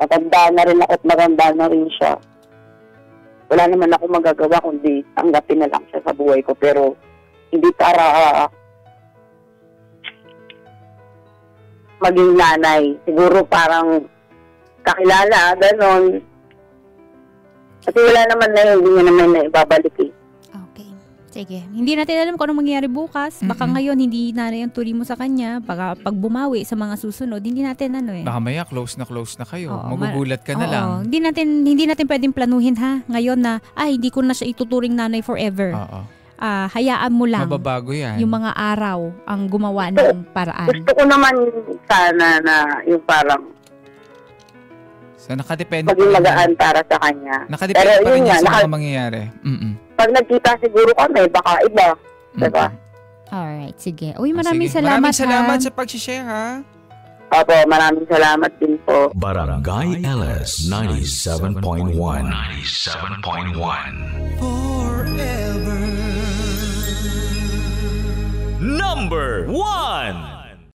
matanda na rin ako at maganda na rin siya, wala naman ako magagawa kundi tanggapin na lang siya sa buhay ko. Pero hindi para maging nanay. Siguro parang kakilala, ganon. Kasi wala naman na hindi niya naman na ibabalik eh. Okay. Sige. Hindi natin alam kung anong mangyayari bukas. Baka ngayon hindi nanay ang tuloy mo sa kanya. Pag bumawi sa mga susunod, hindi natin Baka maya close na kayo. Oo, Magugulat ka na lang. Hindi natin pwedeng planuhin ha. Ngayon na, hindi ko na siya ituturing nanay forever. Oo. Hayaan mo lang. Mababago yan. Yung mga araw ang gumawa ng paraan. Gusto ko naman sana na yung parang So, nakadepende maging magaan para sa kanya. Nakadepende pa rin yan sa mga mangyayari. Pag nagkita siguro kami, baka iba. Diba? Alright, sige. Uy, maraming salamat. Maraming salamat sa pag-share ha. Opo, maraming salamat din po. Barangay LS 97.1. 97.1. Forever. Number 1.